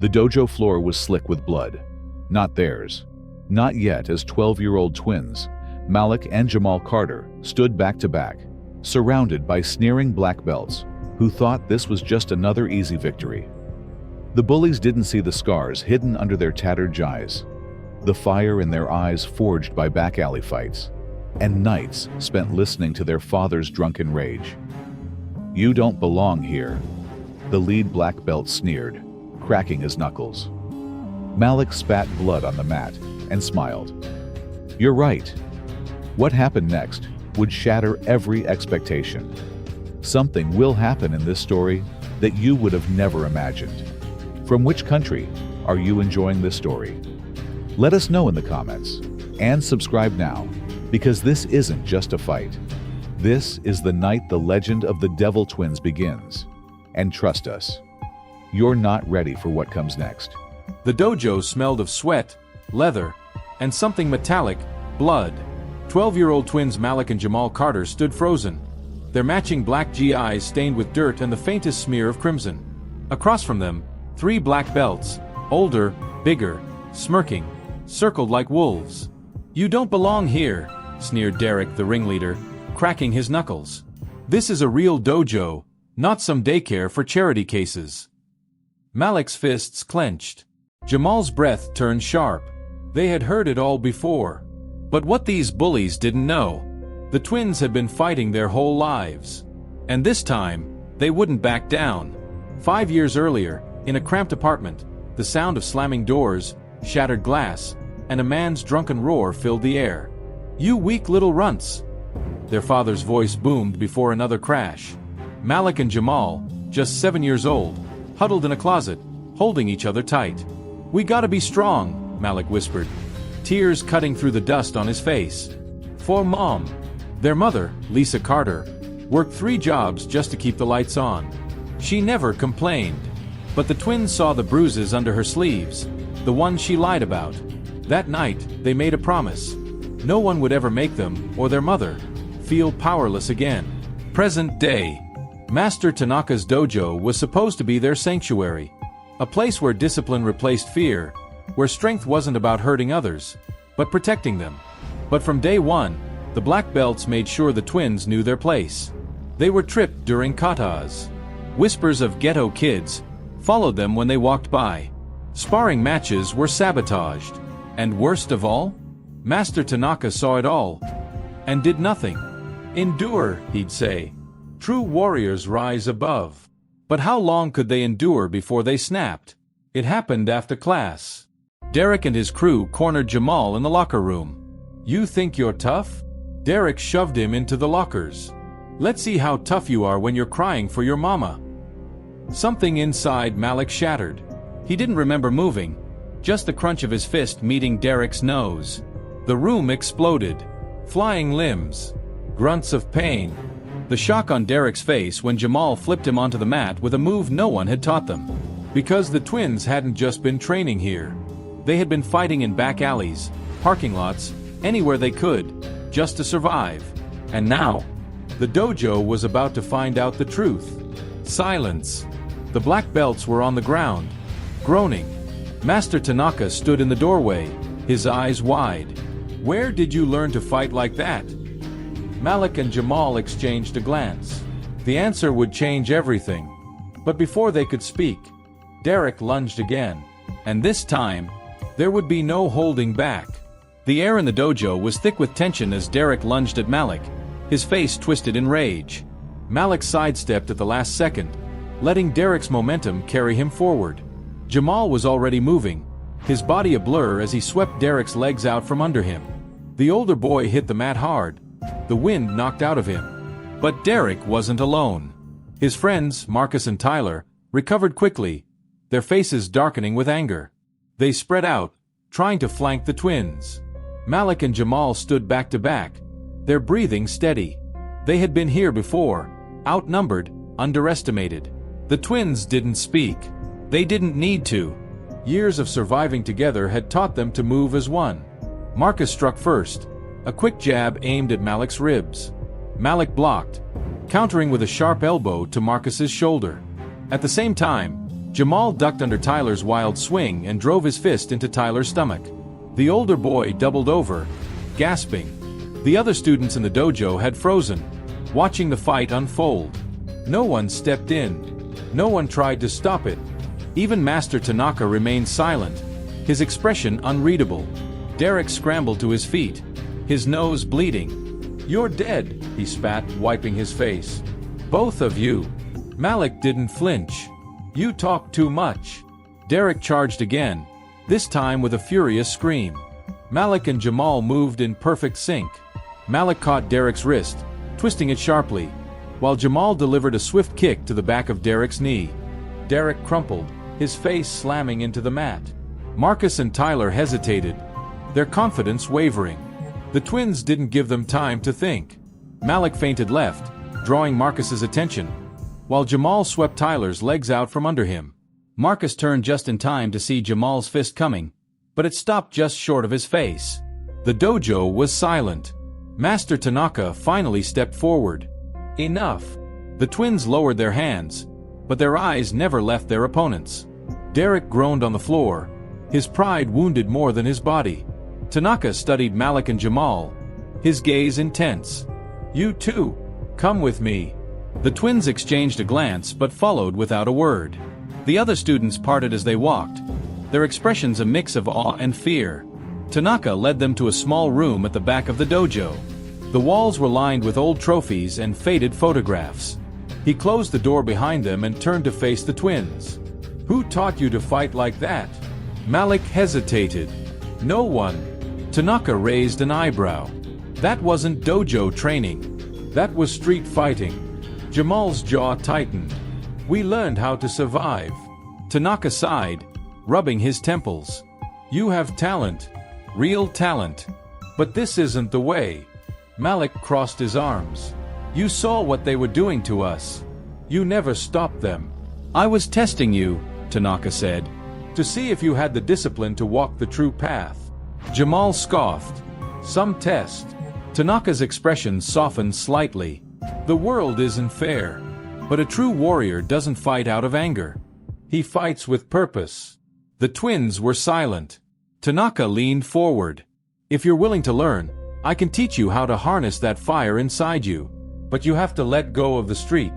The dojo floor was slick with blood. Not theirs. Not yet, as 12-year-old twins, Malik and Jamal Carter, stood back to back, surrounded by sneering black belts who thought this was just another easy victory. The bullies didn't see the scars hidden under their tattered jais, the fire in their eyes forged by back alley fights, and nights spent listening to their father's drunken rage. "You don't belong here," the lead black belt sneered, cracking his knuckles. Malik spat blood on the mat and smiled. "You're right." What happened next would shatter every expectation. Something will happen in this story that you would have never imagined. From which country are you enjoying this story? Let us know in the comments, and subscribe now, because this isn't just a fight. This is the night the legend of the Devil Twins begins. And trust us, you're not ready for what comes next. The dojo smelled of sweat, leather, and something metallic, blood. 12-year-old twins Malik and Jamal Carter stood frozen, their matching black GIs stained with dirt and the faintest smear of crimson. Across from them, 3 black belts, older, bigger, smirking, circled like wolves. "You don't belong here," sneered Derek, the ringleader, cracking his knuckles. "This is a real dojo, not some daycare for charity cases." Malik's fists clenched. Jamal's breath turned sharp. They had heard it all before. But what these bullies didn't know, the twins had been fighting their whole lives. And this time, they wouldn't back down. 5 years earlier, in a cramped apartment, the sound of slamming doors, shattered glass, and a man's drunken roar filled the air. "You weak little runts!" Their father's voice boomed before another crash. Malik and Jamal, just 7 years old, huddled in a closet, holding each other tight. "We gotta be strong," Malik whispered, tears cutting through the dust on his face. "For Mom." Their mother, Lisa Carter, worked 3 jobs just to keep the lights on. She never complained. But the twins saw the bruises under her sleeves, the ones she lied about. That night, they made a promise. No one would ever make them, or their mother, feel powerless again. Present day. Master Tanaka's dojo was supposed to be their sanctuary. A place where discipline replaced fear, where strength wasn't about hurting others, but protecting them. But from day one, the black belts made sure the twins knew their place. They were tripped during katas. Whispers of ghetto kids followed them when they walked by. Sparring matches were sabotaged. And worst of all, Master Tanaka saw it all and did nothing. "Endure," he'd say. "True warriors rise above." But how long could they endure before they snapped? It happened after class. Derek and his crew cornered Jamal in the locker room. "You think you're tough?" Derek shoved him into the lockers. "Let's see how tough you are when you're crying for your mama." Something inside Malik shattered. He didn't remember moving, just the crunch of his fist meeting Derek's nose. The room exploded. Flying limbs. Grunts of pain. The shock on Derek's face when Jamal flipped him onto the mat with a move no one had taught them. Because the twins hadn't just been training here. They had been fighting in back alleys, parking lots, anywhere they could, just to survive. And now, the dojo was about to find out the truth. Silence. The black belts were on the ground, groaning. Master Tanaka stood in the doorway, his eyes wide. "Where did you learn to fight like that?" Malik and Jamal exchanged a glance. The answer would change everything. But before they could speak, Derek lunged again. And this time, there would be no holding back. The air in the dojo was thick with tension as Derek lunged at Malik, his face twisted in rage. Malik sidestepped at the last second, letting Derek's momentum carry him forward. Jamal was already moving, his body a blur as he swept Derek's legs out from under him. The older boy hit the mat hard, the wind knocked out of him. But Derek wasn't alone. His friends, Marcus and Tyler, recovered quickly, their faces darkening with anger. They spread out, trying to flank the twins. Malik and Jamal stood back to back, their breathing steady. They had been here before, outnumbered, underestimated. The twins didn't speak. They didn't need to. Years of surviving together had taught them to move as one. Marcus struck first, a quick jab aimed at Malik's ribs. Malik blocked, countering with a sharp elbow to Marcus's shoulder. At the same time, Jamal ducked under Tyler's wild swing and drove his fist into Tyler's stomach. The older boy doubled over, gasping. The other students in the dojo had frozen, watching the fight unfold. No one stepped in. No one tried to stop it. Even Master Tanaka remained silent, his expression unreadable. Derek scrambled to his feet, his nose bleeding. "You're dead," he spat, wiping his face. "Both of you." Malik didn't flinch. "You talk too much." Derek charged again, this time with a furious scream. Malik and Jamal moved in perfect sync. Malik caught Derek's wrist, twisting it sharply, while Jamal delivered a swift kick to the back of Derek's knee. Derek crumpled, his face slamming into the mat. Marcus and Tyler hesitated, their confidence wavering. The twins didn't give them time to think. Malik feinted left, drawing Marcus's attention, while Jamal swept Tyler's legs out from under him. Marcus turned just in time to see Jamal's fist coming, but it stopped just short of his face. The dojo was silent. Master Tanaka finally stepped forward. "Enough." The twins lowered their hands, but their eyes never left their opponents. Derek groaned on the floor, his pride wounded more than his body. Tanaka studied Malik and Jamal, his gaze intense. "You two, come with me." The twins exchanged a glance but followed without a word. The other students parted as they walked, their expressions a mix of awe and fear. Tanaka led them to a small room at the back of the dojo. The walls were lined with old trophies and faded photographs. He closed the door behind them and turned to face the twins. "Who taught you to fight like that?" Malik hesitated. "No one." Tanaka raised an eyebrow. "That wasn't dojo training. That was street fighting." Jamal's jaw tightened. "We learned how to survive." Tanaka sighed, rubbing his temples. "You have talent. Real talent. But this isn't the way." Malik crossed his arms. "You saw what they were doing to us. You never stopped them." "I was testing you," Tanaka said, "to see if you had the discipline to walk the true path." Jamal scoffed. "Some test." Tanaka's expression softened slightly. "The world isn't fair. But a true warrior doesn't fight out of anger. He fights with purpose." The twins were silent. Tanaka leaned forward. "If you're willing to learn, I can teach you how to harness that fire inside you. But you have to let go of the street.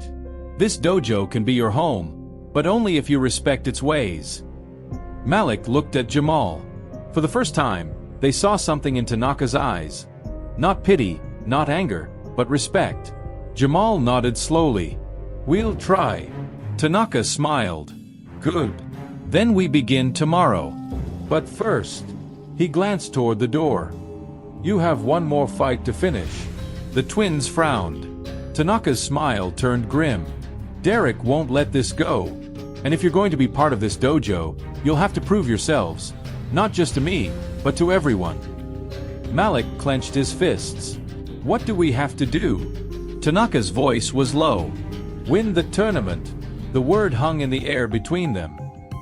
This dojo can be your home, but only if you respect its ways." Malik looked at Jamal. For the first time, they saw something in Tanaka's eyes. Not pity, not anger, but respect. Jamal nodded slowly. "We'll try." Tanaka smiled. "Good. Then we begin tomorrow. But first," he glanced toward the door. "You have one more fight to finish." The twins frowned. Tanaka's smile turned grim. "Derek won't let this go. And if you're going to be part of this dojo, you'll have to prove yourselves. Not just to me, but to everyone." Malik clenched his fists. "What do we have to do?" Tanaka's voice was low. "Win the tournament." The word hung in the air between them.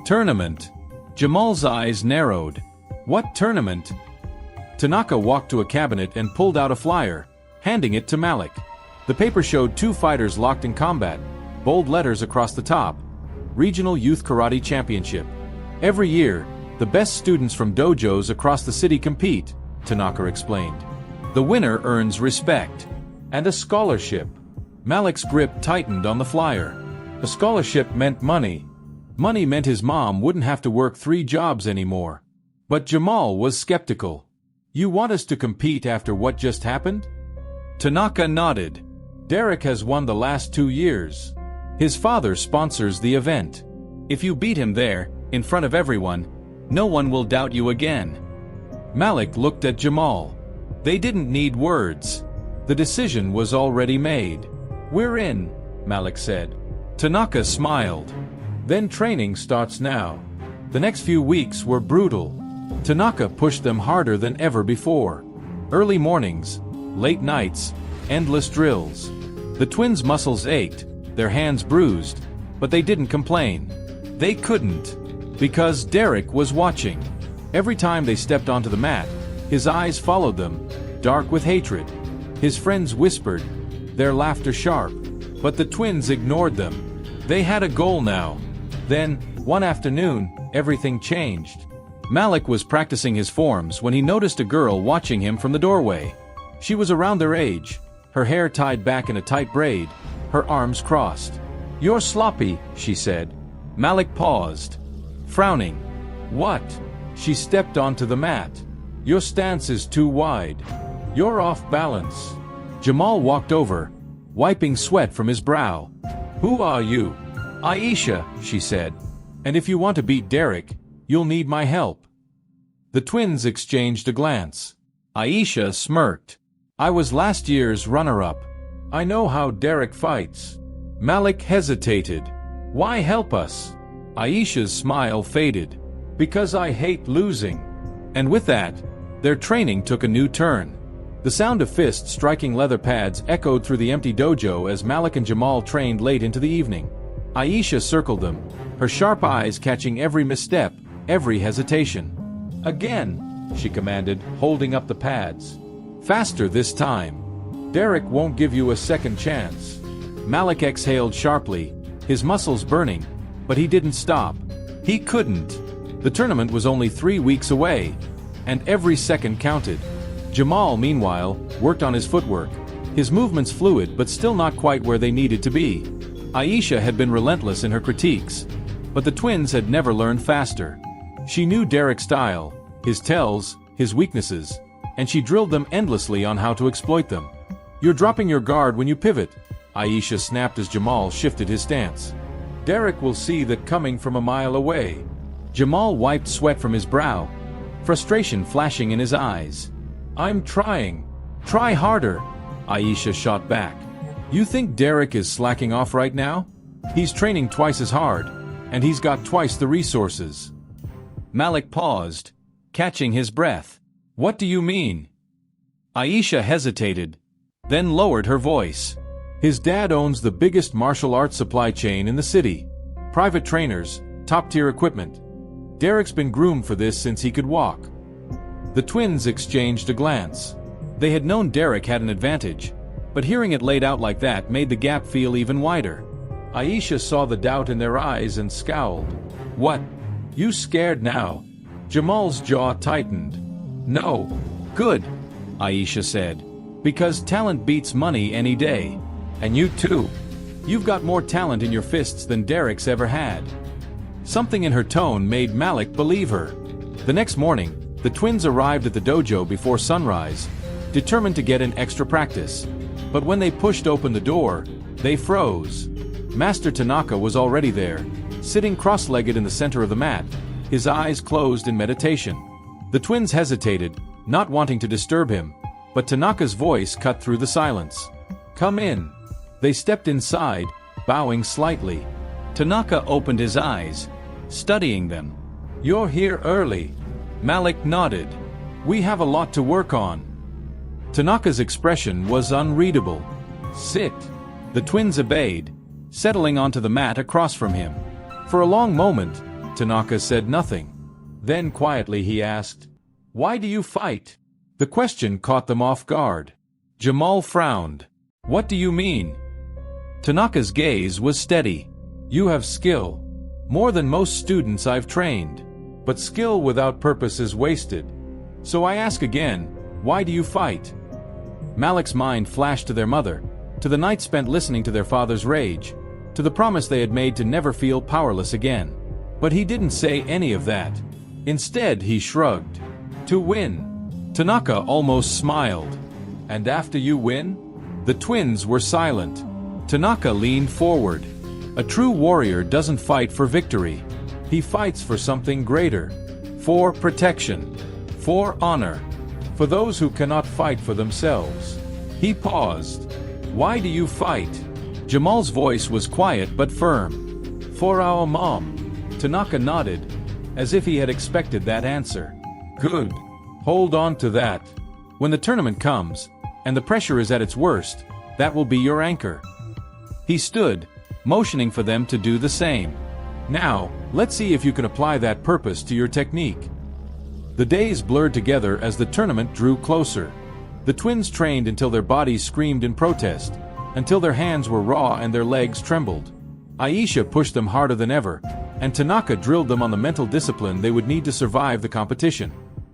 Tournament. Jamal's eyes narrowed. "What tournament?" Tanaka walked to a cabinet and pulled out a flyer, handing it to Malik. The paper showed two fighters locked in combat, bold letters across the top. Regional Youth Karate Championship. Every year, the best students from dojos across the city compete, Tanaka explained. The winner earns respect. And a scholarship. Malik's grip tightened on the flyer. A scholarship meant money. Money meant his mom wouldn't have to work 3 jobs anymore. But Jamal was skeptical. "You want us to compete after what just happened?" Tanaka nodded. "Derek has won the last 2 years. His father sponsors the event. If you beat him there, in front of everyone, no one will doubt you again." Malik looked at Jamal. They didn't need words. The decision was already made. "We're in," Malik said. Tanaka smiled. "Then training starts now." The next few weeks were brutal. Tanaka pushed them harder than ever before. Early mornings, late nights, endless drills. The twins' muscles ached, their hands bruised, but they didn't complain. They couldn't, because Derek was watching. Every time they stepped onto the mat, his eyes followed them, dark with hatred. His friends whispered, their laughter sharp, but the twins ignored them. They had a goal now. Then, One afternoon, everything changed. Malik was practicing his forms when he noticed a girl watching him from the doorway. She was around their age, her hair tied back in a tight braid, her arms crossed. "You're sloppy," she said. Malik paused, frowning. "What?" She stepped onto the mat. "Your stance is too wide. You're off balance." Jamal walked over, wiping sweat from his brow. "Who are you?" "Aisha," she said. "And if you want to beat Derek, you'll need my help." The twins exchanged a glance. Aisha smirked. "I was last year's runner-up. I know how Derek fights." Malik hesitated. "Why help us?" Aisha's smile faded. "Because I hate losing." And with that, their training took a new turn. The sound of fists striking leather pads echoed through the empty dojo as Malik and Jamal trained late into the evening. Aisha circled them, her sharp eyes catching every misstep, every hesitation. "Again," she commanded, holding up the pads. "Faster this time. Derek won't give you a second chance." Malik exhaled sharply, his muscles burning, but he didn't stop. He couldn't. The tournament was only 3 weeks away, and every second counted. Jamal, meanwhile, worked on his footwork, his movements fluid but still not quite where they needed to be. Aisha had been relentless in her critiques, but the twins had never learned faster. She knew Derek's style, his tells, his weaknesses, and she drilled them endlessly on how to exploit them. "You're dropping your guard when you pivot," Aisha snapped as Jamal shifted his stance. "Derek will see that coming from a mile away." Jamal wiped sweat from his brow, frustration flashing in his eyes. "I'm trying. Try harder," Aisha shot back. "You think Derek is slacking off right now? He's training twice as hard, and he's got twice the resources." Malik paused, catching his breath. "What do you mean?" Aisha hesitated, then lowered her voice. "His dad owns the biggest martial arts supply chain in the city. Private trainers, top-tier equipment. Derek's been groomed for this since he could walk." The twins exchanged a glance. They had known Derek had an advantage, but hearing it laid out like that made the gap feel even wider. Aisha saw the doubt in their eyes and scowled. "What? You scared now?" Jamal's jaw tightened. "No." "Good," Aisha said. "Because talent beats money any day. And you too. You've got more talent in your fists than Derek's ever had." Something in her tone made Malik believe her. The next morning, the twins arrived at the dojo before sunrise, determined to get in extra practice. But when they pushed open the door, they froze. Master Tanaka was already there, sitting cross-legged in the center of the mat, his eyes closed in meditation. The twins hesitated, not wanting to disturb him, but Tanaka's voice cut through the silence. "Come in." They stepped inside, bowing slightly. Tanaka opened his eyes, studying them. "You're here early." Malik nodded. "We have a lot to work on." Tanaka's expression was unreadable. "Sit." The twins obeyed, settling onto the mat across from him. For a long moment, Tanaka said nothing. Then quietly he asked, "Why do you fight?" The question caught them off guard. Jamal frowned. "What do you mean?" Tanaka's gaze was steady. "You have skill. More than most students I've trained. But skill without purpose is wasted. So I ask again, why do you fight?" Malik's mind flashed to their mother, to the night spent listening to their father's rage, to the promise they had made to never feel powerless again. But he didn't say any of that. Instead, he shrugged. "To win." Tanaka almost smiled. "And after you win?" The twins were silent. Tanaka leaned forward. "A true warrior doesn't fight for victory. He fights for something greater. For protection. For honor. For those who cannot fight for themselves." He paused. "Why do you fight?" Jamal's voice was quiet but firm. "For our mom." Tanaka nodded, as if he had expected that answer. "Good. Hold on to that. When the tournament comes, and the pressure is at its worst, that will be your anchor." He stood, motioning for them to do the same. "Now, let's see if you can apply that purpose to your technique." The days blurred together as the tournament drew closer. The twins trained until their bodies screamed in protest, until their hands were raw and their legs trembled. Aisha pushed them harder than ever, and Tanaka drilled them on the mental discipline they would need to survive the competition.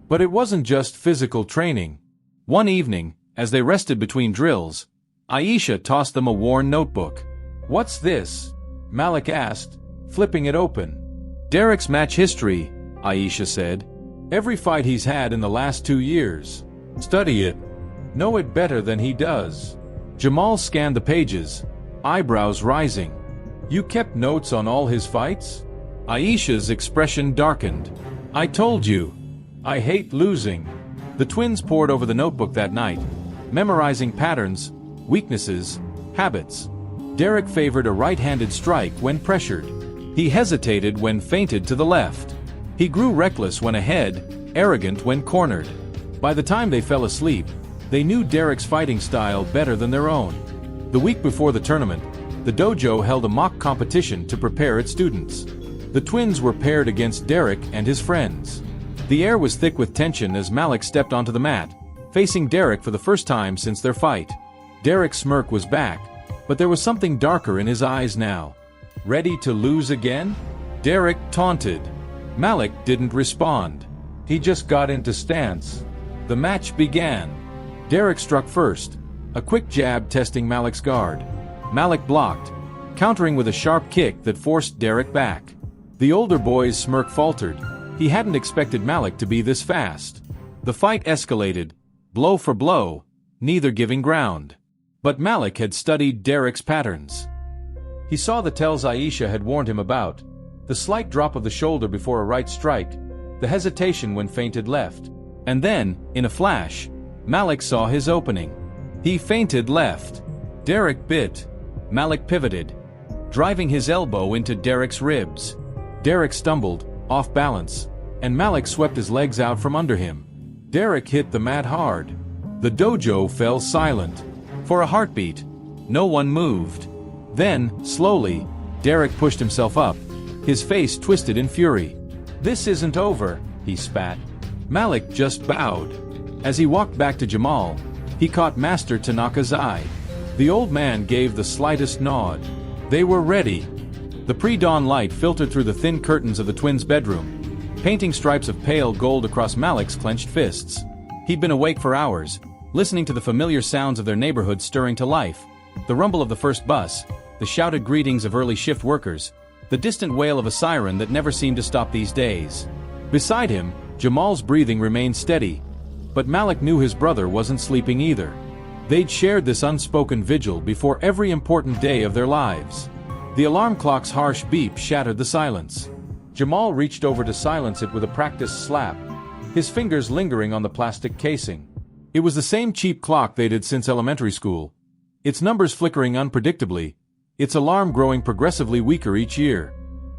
But it wasn't just physical training. One evening, as they rested between drills, Aisha tossed them a worn notebook. "What's this?" Malik asked, flipping it open. "Derek's match history," Aisha said. "Every fight he's had in the last 2 years. Study it. Know it better than he does." Jamal scanned the pages, eyebrows rising. "You kept notes on all his fights?" Aisha's expression darkened. "I told you. I hate losing." The twins pored over the notebook that night, memorizing patterns, weaknesses, habits. Derek favored a right-handed strike when pressured. He hesitated when feinted to the left. He grew reckless when ahead, arrogant when cornered. By the time they fell asleep, they knew Derek's fighting style better than their own. The week before the tournament, the dojo held a mock competition to prepare its students. The twins were paired against Derek and his friends. The air was thick with tension as Malik stepped onto the mat, facing Derek for the first time since their fight. Derek's smirk was back, but there was something darker in his eyes now. "Ready to lose again?" Derek taunted. Malik didn't respond. He just got into stance. The match began. Derek struck first, a quick jab testing Malik's guard. Malik blocked, countering with a sharp kick that forced Derek back. The older boy's smirk faltered. He hadn't expected Malik to be this fast. The fight escalated, blow for blow, neither giving ground. But Malik had studied Derek's patterns. He saw the tells Aisha had warned him about: the slight drop of the shoulder before a right strike, the hesitation when feinted left. And then, in a flash, Malik saw his opening. He feinted left. Derek bit. Malik pivoted, driving his elbow into Derek's ribs. Derek stumbled, off balance, and Malik swept his legs out from under him. Derek hit the mat hard. The dojo fell silent. For a heartbeat, no one moved. Then, slowly, Derek pushed himself up, his face twisted in fury. "This isn't over," he spat. Malik just bowed. As he walked back to Jamal, he caught Master Tanaka's eye. The old man gave the slightest nod. They were ready. The pre-dawn light filtered through the thin curtains of the twins' bedroom, painting stripes of pale gold across Malik's clenched fists. He'd been awake for hours, listening to the familiar sounds of their neighborhood stirring to life. The rumble of the first bus, the shouted greetings of early shift workers, the distant wail of a siren that never seemed to stop these days. Beside him, Jamal's breathing remained steady, but Malik knew his brother wasn't sleeping either. They'd shared this unspoken vigil before every important day of their lives. The alarm clock's harsh beep shattered the silence. Jamal reached over to silence it with a practiced slap, his fingers lingering on the plastic casing. It was the same cheap clock they'd had since elementary school, its numbers flickering unpredictably, its alarm growing progressively weaker each year.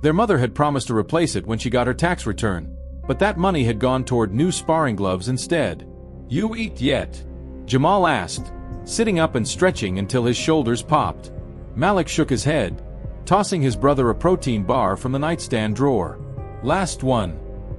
Their mother had promised to replace it when she got her tax return, but that money had gone toward new sparring gloves instead. "You eat yet?" Jamal asked, sitting up and stretching until his shoulders popped. Malik shook his head, tossing his brother a protein bar from the nightstand drawer. "Last one.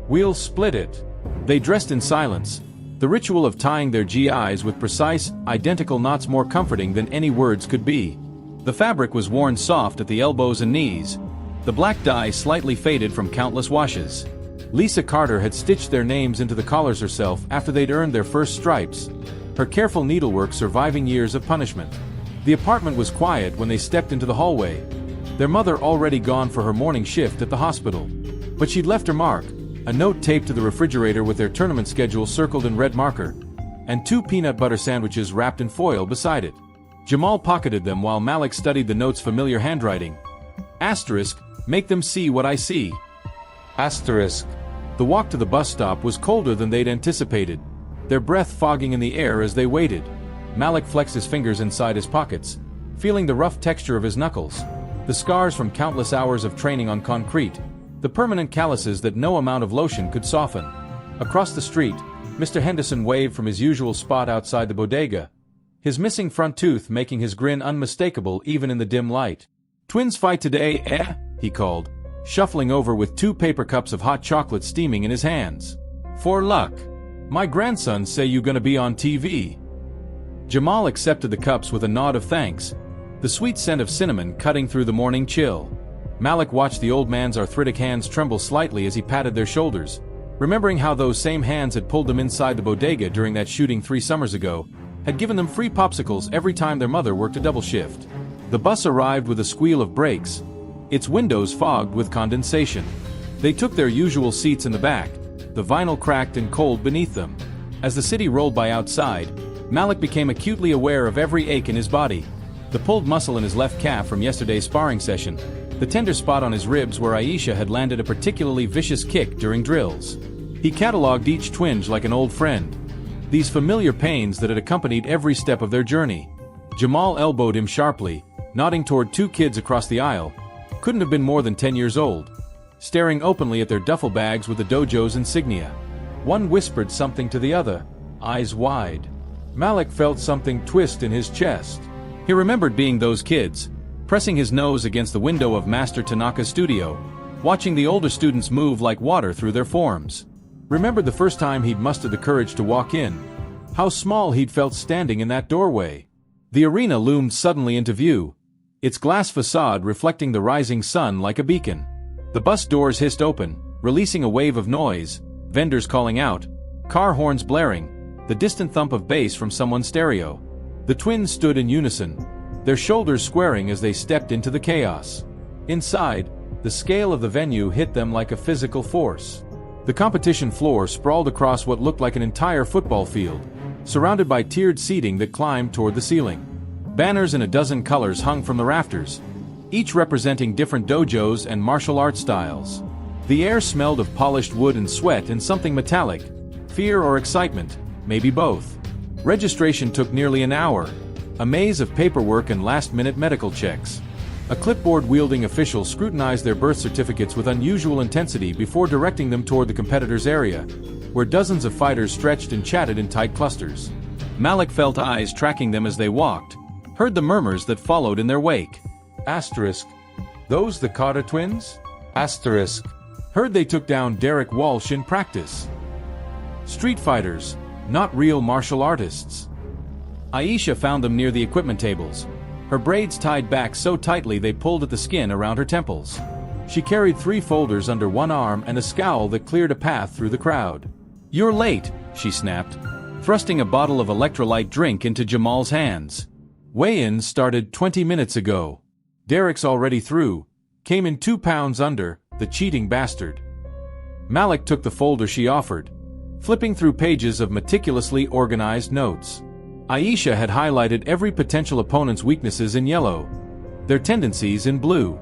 We'll split it." They dressed in silence, the ritual of tying their GIs with precise, identical knots more comforting than any words could be. The fabric was worn soft at the elbows and knees, the black dye slightly faded from countless washes. Lisa Carter had stitched their names into the collars herself after they'd earned their first stripes, her careful needlework surviving years of punishment. The apartment was quiet when they stepped into the hallway, their mother already gone for her morning shift at the hospital. But she'd left her mark, a note taped to the refrigerator with their tournament schedule circled in red marker, and 2 peanut butter sandwiches wrapped in foil beside it. Jamal pocketed them while Malik studied the note's familiar handwriting. Asterisk, make them see what I see. Asterisk. The walk to the bus stop was colder than they'd anticipated, their breath fogging in the air as they waited. Malik flexed his fingers inside his pockets, feeling the rough texture of his knuckles, the scars from countless hours of training on concrete, the permanent calluses that no amount of lotion could soften. Across the street, Mr. Henderson waved from his usual spot outside the bodega, his missing front tooth making his grin unmistakable even in the dim light. "Twins fight today, eh?" he called, shuffling over with 2 paper cups of hot chocolate steaming in his hands. "For luck. My grandsons say you gonna be on TV." Jamal accepted the cups with a nod of thanks, the sweet scent of cinnamon cutting through the morning chill. Malik watched the old man's arthritic hands tremble slightly as he patted their shoulders, remembering how those same hands had pulled them inside the bodega during that shooting 3 summers ago, had given them free popsicles every time their mother worked a double shift. The bus arrived with a squeal of brakes, its windows fogged with condensation. They took their usual seats in the back, the vinyl cracked and cold beneath them. As the city rolled by outside, Malik became acutely aware of every ache in his body. The pulled muscle in his left calf from yesterday's sparring session, the tender spot on his ribs where Aisha had landed a particularly vicious kick during drills. He catalogued each twinge like an old friend. These familiar pains that had accompanied every step of their journey. Jamal elbowed him sharply, nodding toward 2 kids across the aisle. Couldn't have been more than 10 years old, staring openly at their duffel bags with the dojo's insignia. One whispered something to the other, eyes wide. Malik felt something twist in his chest. He remembered being those kids, pressing his nose against the window of Master Tanaka's studio, watching the older students move like water through their forms. Remembered the first time he'd mustered the courage to walk in, how small he'd felt standing in that doorway. The arena loomed suddenly into view, its glass facade reflecting the rising sun like a beacon. The bus doors hissed open, releasing a wave of noise, vendors calling out, car horns blaring, the distant thump of bass from someone's stereo. The twins stood in unison, their shoulders squaring as they stepped into the chaos. Inside, the scale of the venue hit them like a physical force. The competition floor sprawled across what looked like an entire football field, surrounded by tiered seating that climbed toward the ceiling. Banners in a dozen colors hung from the rafters, each representing different dojos and martial arts styles. The air smelled of polished wood and sweat and something metallic, fear or excitement, maybe both. Registration took nearly an hour, a maze of paperwork and last-minute medical checks. A clipboard-wielding official scrutinized their birth certificates with unusual intensity before directing them toward the competitors' area, where dozens of fighters stretched and chatted in tight clusters. Malik felt eyes tracking them as they walked, heard the murmurs that followed in their wake. Asterisk. Those the Carter twins? Asterisk. Heard they took down Derek Walsh in practice. Street fighters, not real martial artists. Aisha found them near the equipment tables, her braids tied back so tightly they pulled at the skin around her temples. She carried 3 folders under one arm and a scowl that cleared a path through the crowd. "You're late," she snapped, thrusting a bottle of electrolyte drink into Jamal's hands. "Weigh-in started 20 minutes ago. Derek's already through, came in 2 pounds under, the cheating bastard." Malik took the folder she offered, flipping through pages of meticulously organized notes. Aisha had highlighted every potential opponent's weaknesses in yellow, their tendencies in blue.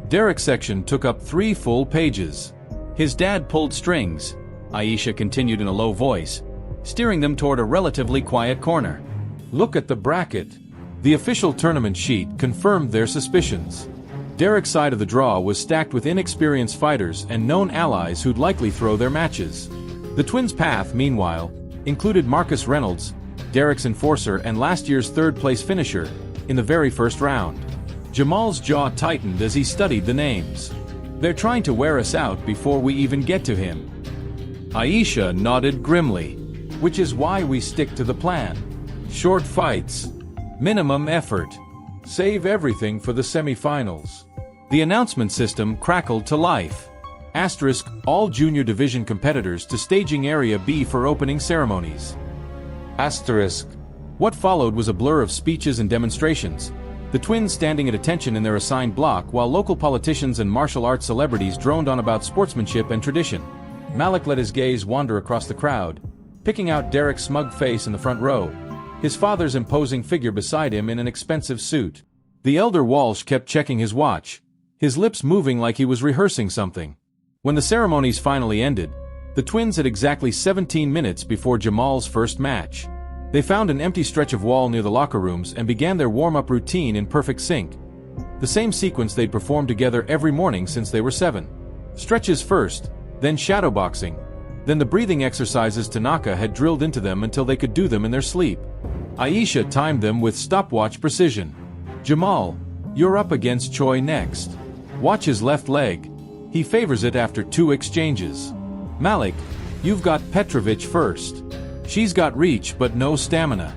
Derek's section took up 3 full pages. "His dad pulled strings," Aisha continued in a low voice, steering them toward a relatively quiet corner. "Look at the bracket." The official tournament sheet confirmed their suspicions. Derek's side of the draw was stacked with inexperienced fighters and known allies who'd likely throw their matches. The twins' path, meanwhile, included Marcus Reynolds, Derek's enforcer and last year's 3rd-place finisher, in the very first round. Jamal's jaw tightened as he studied the names. "They're trying to wear us out before we even get to him." Aisha nodded grimly. "Which is why we stick to the plan. Short fights. Minimum effort. Save everything for the semifinals." The announcement system crackled to life. Asterisk, all junior division competitors to staging area B for opening ceremonies. Asterisk. What followed was a blur of speeches and demonstrations, the twins standing at attention in their assigned block while local politicians and martial arts celebrities droned on about sportsmanship and tradition. Malik let his gaze wander across the crowd, picking out Derek's smug face in the front row, his father's imposing figure beside him in an expensive suit. The elder Walsh kept checking his watch, his lips moving like he was rehearsing something. When the ceremonies finally ended, the twins had exactly 17 minutes before Jamal's first match. They found an empty stretch of wall near the locker rooms and began their warm-up routine in perfect sync. The same sequence they'd performed together every morning since they were 7. Stretches first, then shadowboxing, then the breathing exercises Tanaka had drilled into them until they could do them in their sleep. Aisha timed them with stopwatch precision. "Jamal, you're up against Choi next. Watch his left leg. He favors it after 2 exchanges. Malik, you've got Petrovich first. She's got reach but no stamina.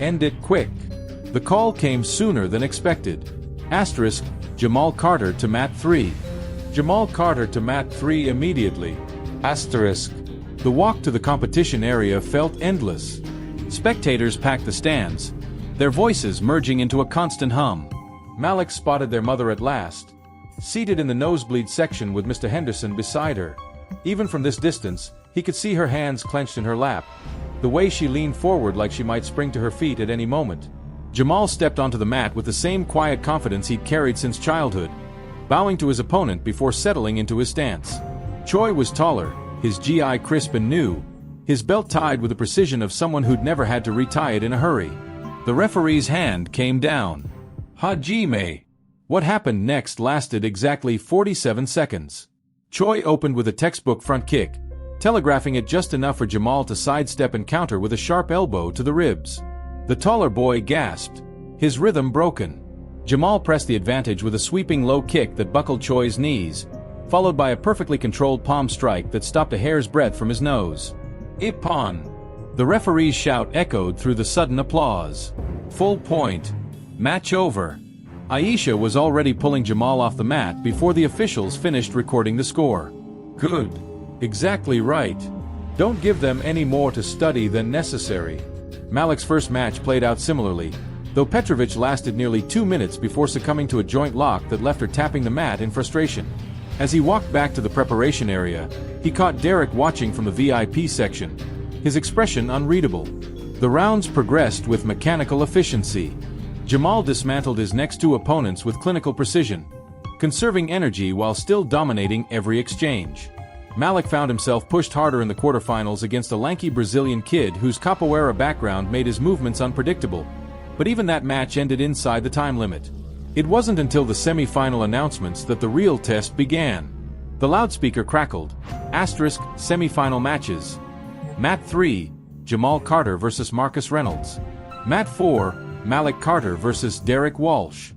End it quick." The call came sooner than expected. Asterisk, Jamal Carter to mat 3. Jamal Carter to mat 3 immediately. Asterisk. The walk to the competition area felt endless. Spectators packed the stands, their voices merging into a constant hum. Malik spotted their mother at last, seated in the nosebleed section with Mr. Henderson beside her. Even from this distance, he could see her hands clenched in her lap, the way she leaned forward like she might spring to her feet at any moment. Jamal stepped onto the mat with the same quiet confidence he'd carried since childhood, bowing to his opponent before settling into his stance. Choi was taller, his GI crisp and new, his belt tied with the precision of someone who'd never had to retie it in a hurry. The referee's hand came down. Hajime. What happened next lasted exactly 47 seconds. Choi opened with a textbook front kick, telegraphing it just enough for Jamal to sidestep and counter with a sharp elbow to the ribs. The taller boy gasped, his rhythm broken. Jamal pressed the advantage with a sweeping low kick that buckled Choi's knees, followed by a perfectly controlled palm strike that stopped a hair's breadth from his nose. Ippon! The referee's shout echoed through the sudden applause. Full point. Match over. Aisha was already pulling Jamal off the mat before the officials finished recording the score. Good. Exactly right. Don't give them any more to study than necessary. Malik's first match played out similarly, though Petrovic lasted nearly 2 minutes before succumbing to a joint lock that left her tapping the mat in frustration. As he walked back to the preparation area, he caught Derek watching from the VIP section, his expression unreadable. The rounds progressed with mechanical efficiency. Jamal dismantled his next 2 opponents with clinical precision, conserving energy while still dominating every exchange. Malik found himself pushed harder in the quarterfinals against a lanky Brazilian kid whose capoeira background made his movements unpredictable, but even that match ended inside the time limit. It wasn't until the semi-final announcements that the real test began. The loudspeaker crackled. Asterisk, semi-final matches. Mat 3, Jamal Carter vs. Marcus Reynolds. Mat 4, Malik Carter vs. Derek Walsh.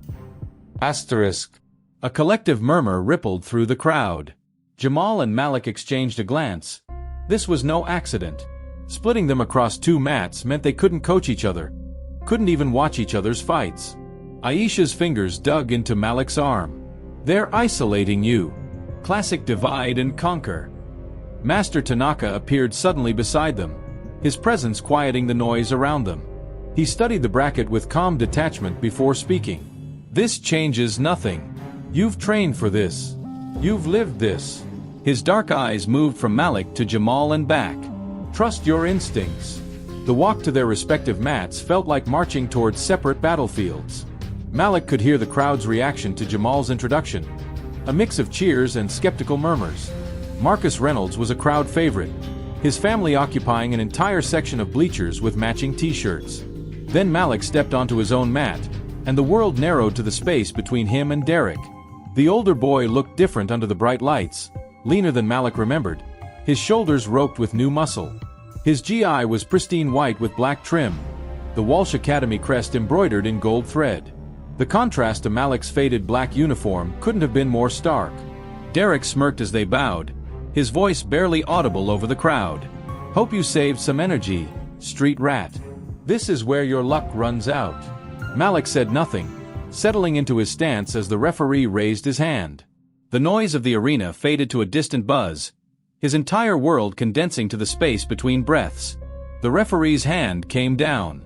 Asterisk. A collective murmur rippled through the crowd. Jamal and Malik exchanged a glance. This was no accident. Splitting them across 2 mats meant they couldn't coach each other, couldn't even watch each other's fights. Aisha's fingers dug into Malik's arm. They're isolating you. Classic divide and conquer. Master Tanaka appeared suddenly beside them, his presence quieting the noise around them. He studied the bracket with calm detachment before speaking. This changes nothing. You've trained for this. You've lived this. His dark eyes moved from Malik to Jamal and back. Trust your instincts. The walk to their respective mats felt like marching towards separate battlefields. Malik could hear the crowd's reaction to Jamal's introduction, a mix of cheers and skeptical murmurs. Marcus Reynolds was a crowd favorite, his family occupying an entire section of bleachers with matching t-shirts. Then Malik stepped onto his own mat, and the world narrowed to the space between him and Derek. The older boy looked different under the bright lights, leaner than Malik remembered, his shoulders roped with new muscle. His GI was pristine white with black trim, the Walsh Academy crest embroidered in gold thread. The contrast to Malik's faded black uniform couldn't have been more stark. Derek smirked as they bowed, his voice barely audible over the crowd. Hope you saved some energy, street rat. This is where your luck runs out. Malik said nothing, settling into his stance as the referee raised his hand. The noise of the arena faded to a distant buzz, his entire world condensing to the space between breaths. The referee's hand came down.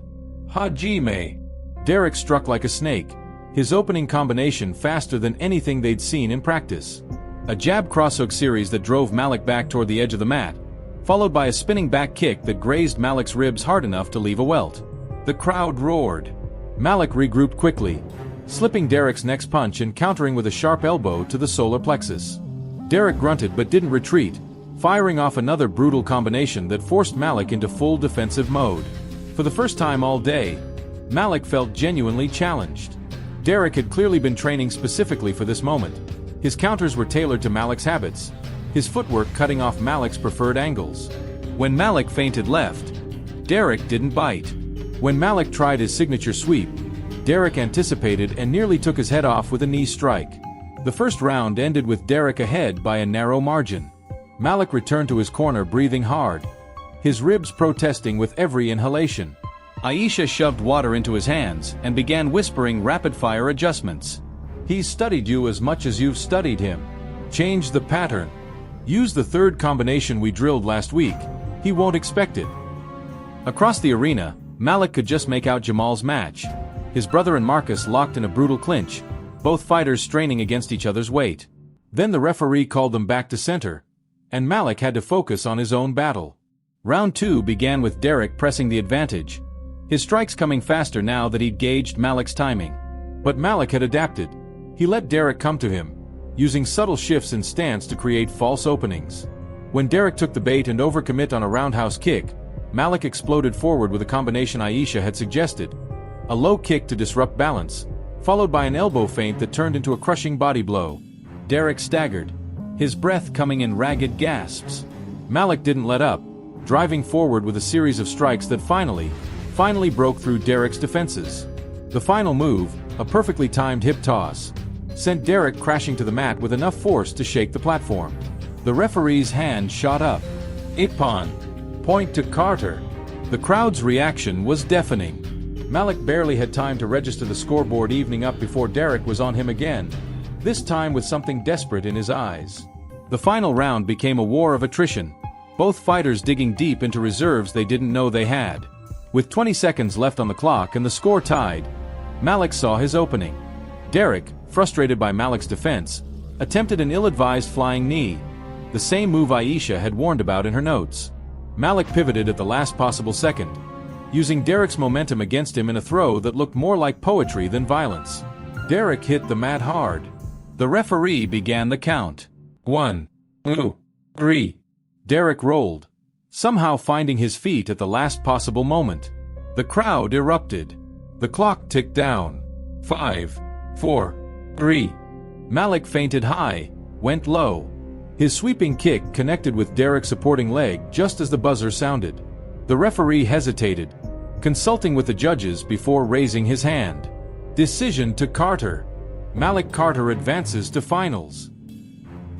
Hajime. Derek struck like a snake, his opening combination faster than anything they'd seen in practice. A jab crosshook series that drove Malik back toward the edge of the mat, followed by a spinning back kick that grazed Malik's ribs hard enough to leave a welt. The crowd roared. Malik regrouped quickly, slipping Derek's next punch and countering with a sharp elbow to the solar plexus. Derek grunted but didn't retreat, firing off another brutal combination that forced Malik into full defensive mode. For the first time all day, Malik felt genuinely challenged. Derek had clearly been training specifically for this moment. His counters were tailored to Malik's habits, his footwork cutting off Malik's preferred angles. When Malik feinted left, Derek didn't bite. When Malik tried his signature sweep, Derek anticipated and nearly took his head off with a knee strike. The first round ended with Derek ahead by a narrow margin. Malik returned to his corner breathing hard, his ribs protesting with every inhalation. Aisha shoved water into his hands and began whispering rapid-fire adjustments. He's studied you as much as you've studied him. Change the pattern. Use the third combination we drilled last week. He won't expect it. Across the arena, Malik could just make out Jamal's match. His brother and Marcus locked in a brutal clinch, both fighters straining against each other's weight. Then the referee called them back to center, and Malik had to focus on his own battle. Round 2 began with Derek pressing the advantage, his strikes coming faster now that he'd gauged Malik's timing. But Malik had adapted. He let Derek come to him, using subtle shifts in stance to create false openings. When Derek took the bait and overcommit on a roundhouse kick, Malik exploded forward with a combination Aisha had suggested. A low kick to disrupt balance, followed by an elbow feint that turned into a crushing body blow. Derek staggered, his breath coming in ragged gasps. Malik didn't let up, driving forward with a series of strikes that finally broke through Derek's defenses. The final move, a perfectly timed hip toss, sent Derek crashing to the mat with enough force to shake the platform. The referee's hand shot up. Ippon. Point to Carter. The crowd's reaction was deafening. Malik barely had time to register the scoreboard evening up before Derek was on him again, this time with something desperate in his eyes. The final round became a war of attrition, both fighters digging deep into reserves they didn't know they had. With 20 seconds left on the clock and the score tied, Malik saw his opening. Derek, frustrated by Malik's defense, attempted an ill-advised flying knee, the same move Aisha had warned about in her notes. Malik pivoted at the last possible second, using Derek's momentum against him in a throw that looked more like poetry than violence. Derek hit the mat hard. The referee began the count. 1, 2, 3. Derek rolled, somehow finding his feet at the last possible moment. The crowd erupted. The clock ticked down. 5, 4, 3. Malik feinted high, went low. His sweeping kick connected with Derek's supporting leg just as the buzzer sounded. The referee hesitated, consulting with the judges before raising his hand. Decision to Carter. Malik Carter advances to finals.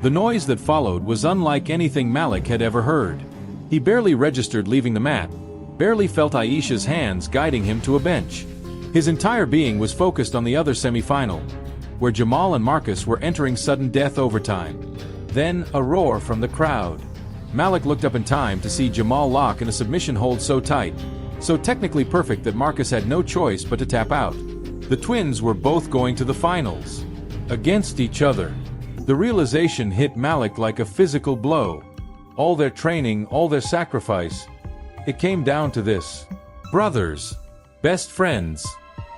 The noise that followed was unlike anything Malik had ever heard. He barely registered leaving the mat, barely felt Aisha's hands guiding him to a bench. His entire being was focused on the other semi-final, where Jamal and Marcus were entering sudden death overtime. Then, a roar from the crowd. Malik looked up in time to see Jamal lock in a submission hold so tight, so technically perfect that Marcus had no choice but to tap out. The twins were both going to the finals. Against each other. The realization hit Malik like a physical blow. All their training, all their sacrifice. It came down to this. Brothers. Best friends.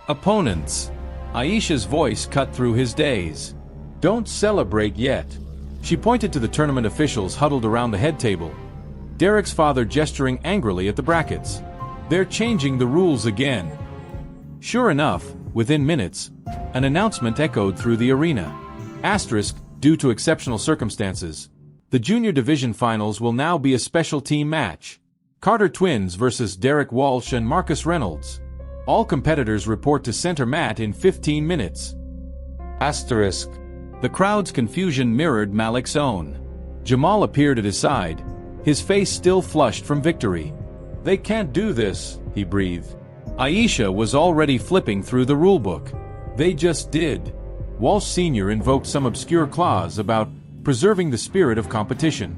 Opponents. Aisha's voice cut through his daze. Don't celebrate yet. She pointed to the tournament officials huddled around the head table. Derek's father gesturing angrily at the brackets. They're changing the rules again. Sure enough, within minutes, an announcement echoed through the arena. Asterisk, due to exceptional circumstances, the junior division finals will now be a special team match. Carter twins versus Derek Walsh and Marcus Reynolds. All competitors report to center mat in 15 minutes. Asterisk. The crowd's confusion mirrored Malik's own. Jamal appeared at his side, his face still flushed from victory. They can't do this, he breathed. Aisha was already flipping through the rulebook. They just did. Walsh Sr. invoked some obscure clause about preserving the spirit of competition.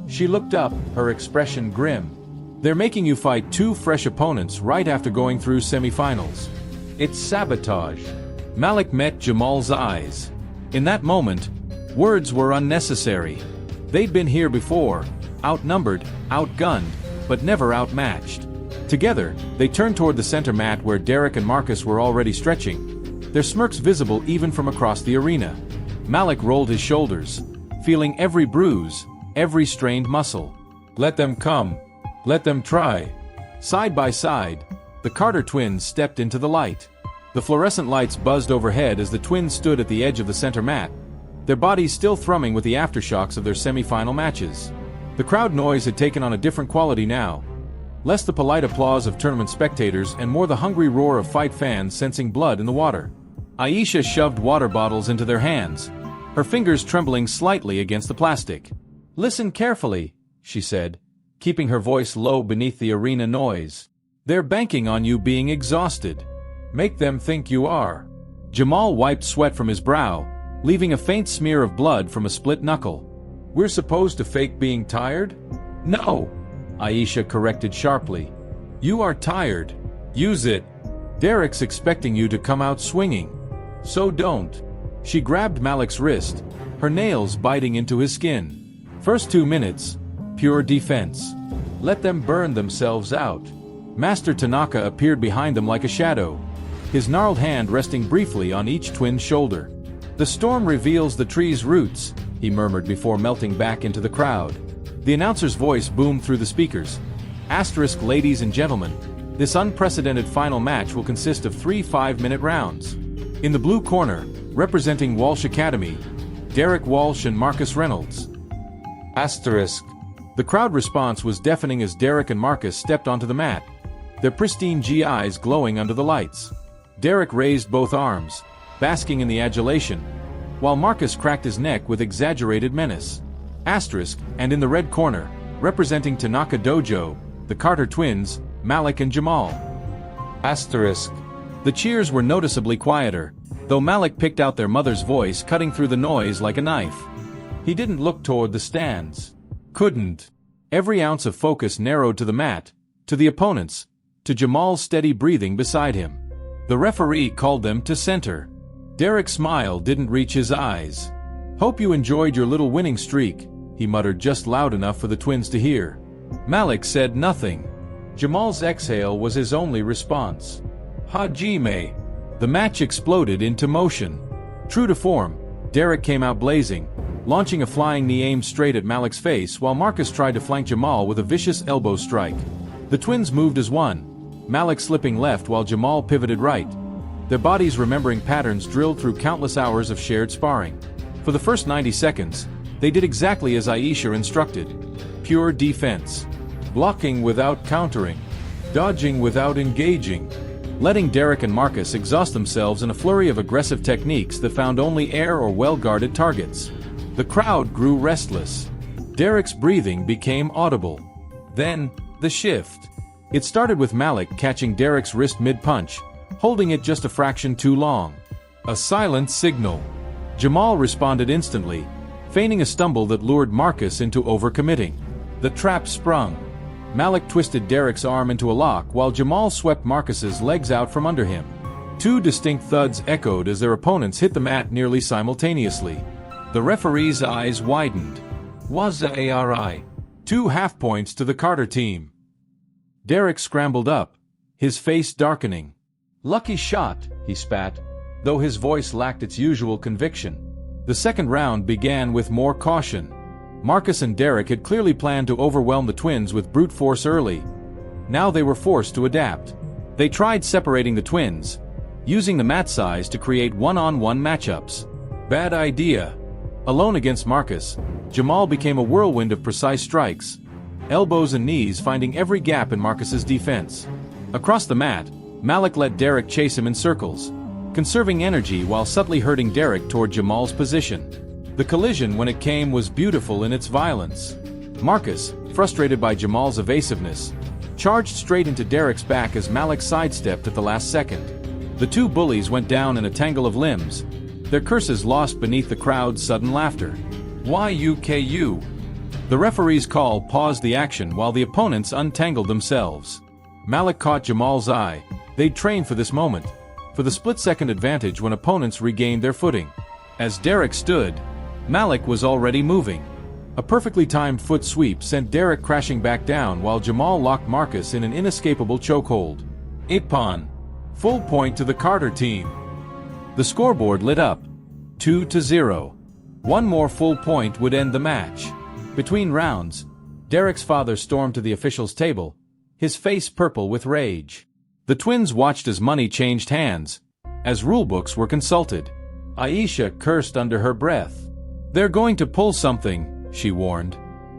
She looked up, her expression grim. They're making you fight two fresh opponents right after going through semifinals. It's sabotage. Malik met Jamal's eyes. In that moment, words were unnecessary. They'd been here before, outnumbered, outgunned, but never outmatched. Together, they turned toward the center mat where Derek and Marcus were already stretching, their smirks visible even from across the arena. Malik rolled his shoulders, feeling every bruise, every strained muscle. Let them come. Let them try. Side by side, the Carter twins stepped into the light. The fluorescent lights buzzed overhead as the twins stood at the edge of the center mat, their bodies still thrumming with the aftershocks of their semi-final matches. The crowd noise had taken on a different quality now. Less the polite applause of tournament spectators and more the hungry roar of fight fans sensing blood in the water. Aisha shoved water bottles into their hands, her fingers trembling slightly against the plastic. Listen carefully, she said, keeping her voice low beneath the arena noise. They're banking on you being exhausted. Make them think you are. Jamal wiped sweat from his brow, leaving a faint smear of blood from a split knuckle. "We're supposed to fake being tired?" "No," Aisha corrected sharply. "You are tired. Use it. Derek's expecting you to come out swinging. So don't." She grabbed Malik's wrist, her nails biting into his skin. First 2 minutes, pure defense. Let them burn themselves out. Master Tanaka appeared behind them like a shadow, his gnarled hand resting briefly on each twin's shoulder. "The storm reveals the tree's roots," he murmured before melting back into the crowd. The announcer's voice boomed through the speakers. "Asterisk, ladies and gentlemen, this unprecedented final match will consist of 3 5-minute rounds. In the blue corner, representing Walsh Academy, Derek Walsh and Marcus Reynolds." Asterisk. The crowd response was deafening as Derek and Marcus stepped onto the mat, their pristine GIs glowing under the lights. Derek raised both arms, basking in the adulation, while Marcus cracked his neck with exaggerated menace. Asterisk, and in the red corner, representing Tanaka Dojo, the Carter twins, Malik and Jamal. Asterisk. The cheers were noticeably quieter, though Malik picked out their mother's voice cutting through the noise like a knife. He didn't look toward the stands. Couldn't. Every ounce of focus narrowed to the mat, to the opponents, to Jamal's steady breathing beside him. The referee called them to center. Derek's smile didn't reach his eyes. "Hope you enjoyed your little winning streak," he muttered just loud enough for the twins to hear. Malik said nothing. Jamal's exhale was his only response. "Hajime." The match exploded into motion. True to form, Derek came out blazing, launching a flying knee aimed straight at Malik's face while Marcus tried to flank Jamal with a vicious elbow strike. The twins moved as one, Malik slipping left while Jamal pivoted right, their bodies remembering patterns drilled through countless hours of shared sparring. For the first 90 seconds, they did exactly as Aisha instructed. Pure defense. Blocking without countering. Dodging without engaging. Letting Derek and Marcus exhaust themselves in a flurry of aggressive techniques that found only air or well-guarded targets. The crowd grew restless. Derek's breathing became audible. Then, the shift. It started with Malik catching Derek's wrist mid-punch, holding it just a fraction too long. A silent signal. Jamal responded instantly, feigning a stumble that lured Marcus into overcommitting. The trap sprung. Malik twisted Derek's arm into a lock while Jamal swept Marcus's legs out from under him. 2 distinct thuds echoed as their opponents hit the mat nearly simultaneously. The referee's eyes widened. Waza Ari. 2 half points to the Carter team. Derek scrambled up, his face darkening. "Lucky shot," he spat, though his voice lacked its usual conviction. The second round began with more caution. Marcus and Derek had clearly planned to overwhelm the twins with brute force early. Now they were forced to adapt. They tried separating the twins, using the mat size to create one-on-one matchups. Bad idea. Alone against Marcus, Jamal became a whirlwind of precise strikes, elbows and knees finding every gap in Marcus's defense. Across the mat, Malik let Derek chase him in circles, conserving energy while subtly herding Derek toward Jamal's position. The collision, when it came, was beautiful in its violence. Marcus, frustrated by Jamal's evasiveness, charged straight into Derek's back as Malik sidestepped at the last second. The 2 bullies went down in a tangle of limbs, their curses lost beneath the crowd's sudden laughter. "YUKU." The referee's call paused the action while the opponents untangled themselves. Malik caught Jamal's eye. They'd trained for this moment, for the split-second advantage when opponents regained their footing. As Derek stood, Malik was already moving. A perfectly timed foot sweep sent Derek crashing back down while Jamal locked Marcus in an inescapable chokehold. Ippon. Full point to the Carter team. The scoreboard lit up. 2-0. One more full point would end the match. Between rounds, Derek's father stormed to the officials' table, his face purple with rage. The twins watched as money changed hands, as rulebooks were consulted. Aisha cursed under her breath. "They're going to pull something," she warned.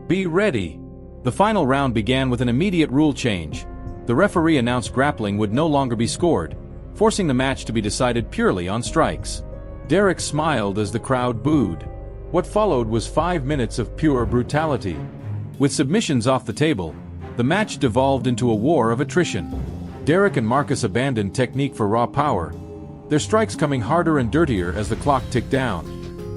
"Be ready." The final round began with an immediate rule change. The referee announced grappling would no longer be scored, forcing the match to be decided purely on strikes. Derek smiled as the crowd booed. What followed was 5 minutes of pure brutality. With submissions off the table, the match devolved into a war of attrition. Derek and Marcus abandoned technique for raw power, their strikes coming harder and dirtier as the clock ticked down.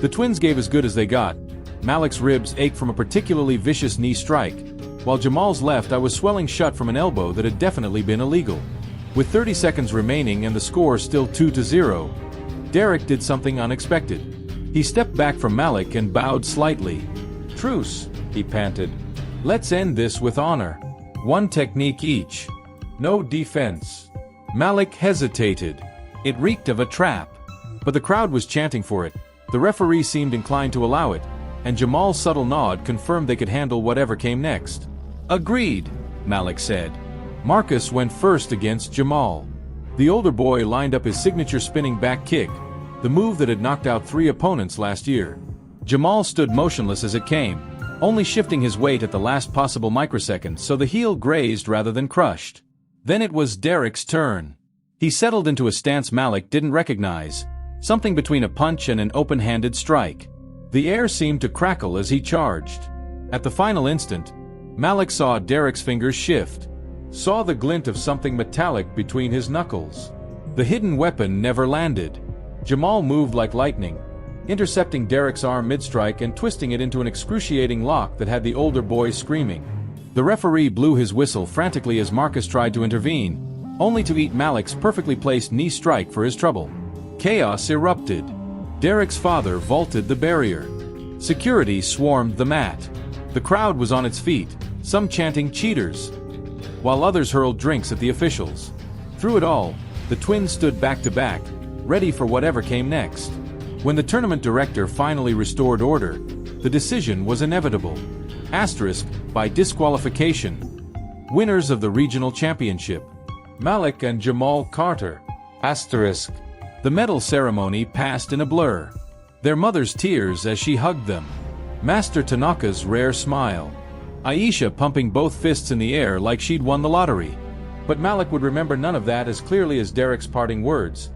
The twins gave as good as they got. Malik's ribs ached from a particularly vicious knee strike, while Jamal's left eye was swelling shut from an elbow that had definitely been illegal. With 30 seconds remaining and the score still 2-0, Derek did something unexpected. He stepped back from Malik and bowed slightly. "Truce," he panted. "Let's end this with honor. One technique each. No defense." Malik hesitated. It reeked of a trap. But the crowd was chanting for it. The referee seemed inclined to allow it, and Jamal's subtle nod confirmed they could handle whatever came next. "Agreed," Malik said. Marcus went first against Jamal. The older boy lined up his signature spinning back kick, the move that had knocked out 3 opponents last year. Jamal stood motionless as it came, only shifting his weight at the last possible microsecond so the heel grazed rather than crushed. Then it was Derek's turn. He settled into a stance Malik didn't recognize, something between a punch and an open-handed strike. The air seemed to crackle as he charged. At the final instant, Malik saw Derek's fingers shift, saw the glint of something metallic between his knuckles. The hidden weapon never landed. Jamal moved like lightning, intercepting Derek's arm mid-strike and twisting it into an excruciating lock that had the older boy screaming. The referee blew his whistle frantically as Marcus tried to intervene, only to eat Malik's perfectly placed knee strike for his trouble. Chaos erupted. Derek's father vaulted the barrier. Security swarmed the mat. The crowd was on its feet, some chanting "cheaters," while others hurled drinks at the officials. Through it all, the twins stood back to back, ready for whatever came next. When the tournament director finally restored order, the decision was inevitable. Asterisk, by disqualification. Winners of the regional championship, Malik and Jamal Carter. Asterisk. The medal ceremony passed in a blur. Their mother's tears as she hugged them. Master Tanaka's rare smile. Aisha pumping both fists in the air like she'd won the lottery. But Malik would remember none of that as clearly as Derek's parting words,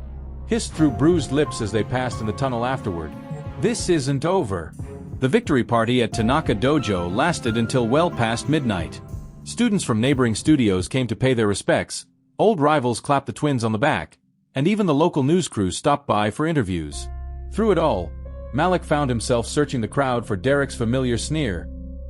hissed through bruised lips as they passed in the tunnel afterward. "This isn't over." The victory party at Tanaka Dojo lasted until well past midnight. Students from neighboring studios came to pay their respects, old rivals clapped the twins on the back, and even the local news crew stopped by for interviews. Through it all, Malik found himself searching the crowd for Derek's familiar sneer,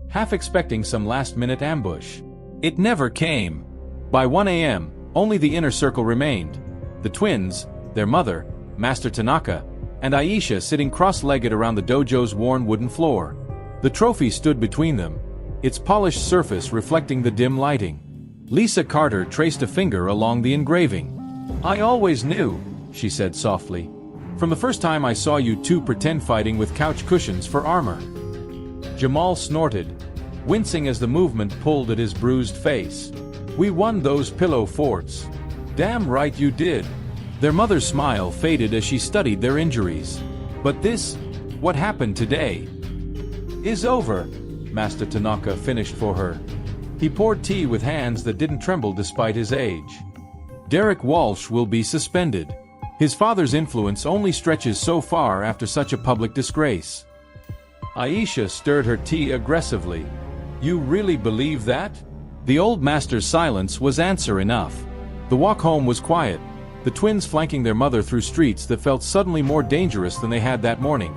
half expecting some last-minute ambush. It never came. By 1 a.m., only the inner circle remained. The twins, their mother, Master Tanaka, and Aisha sitting cross-legged around the dojo's worn wooden floor. The trophy stood between them, its polished surface reflecting the dim lighting. Lisa Carter traced a finger along the engraving. "I always knew," she said softly. "From the first time I saw you two pretend fighting with couch cushions for armor." Jamal snorted, wincing as the movement pulled at his bruised face. "We won those pillow forts." "Damn right you did." Their mother's smile faded as she studied their injuries. "But this, what happened today, is over," Master Tanaka finished for her. He poured tea with hands that didn't tremble despite his age. "Derek Walsh will be suspended. His father's influence only stretches so far after such a public disgrace." Aisha stirred her tea aggressively. "You really believe that?" The old master's silence was answer enough. The walk home was quiet, the twins flanking their mother through streets that felt suddenly more dangerous than they had that morning.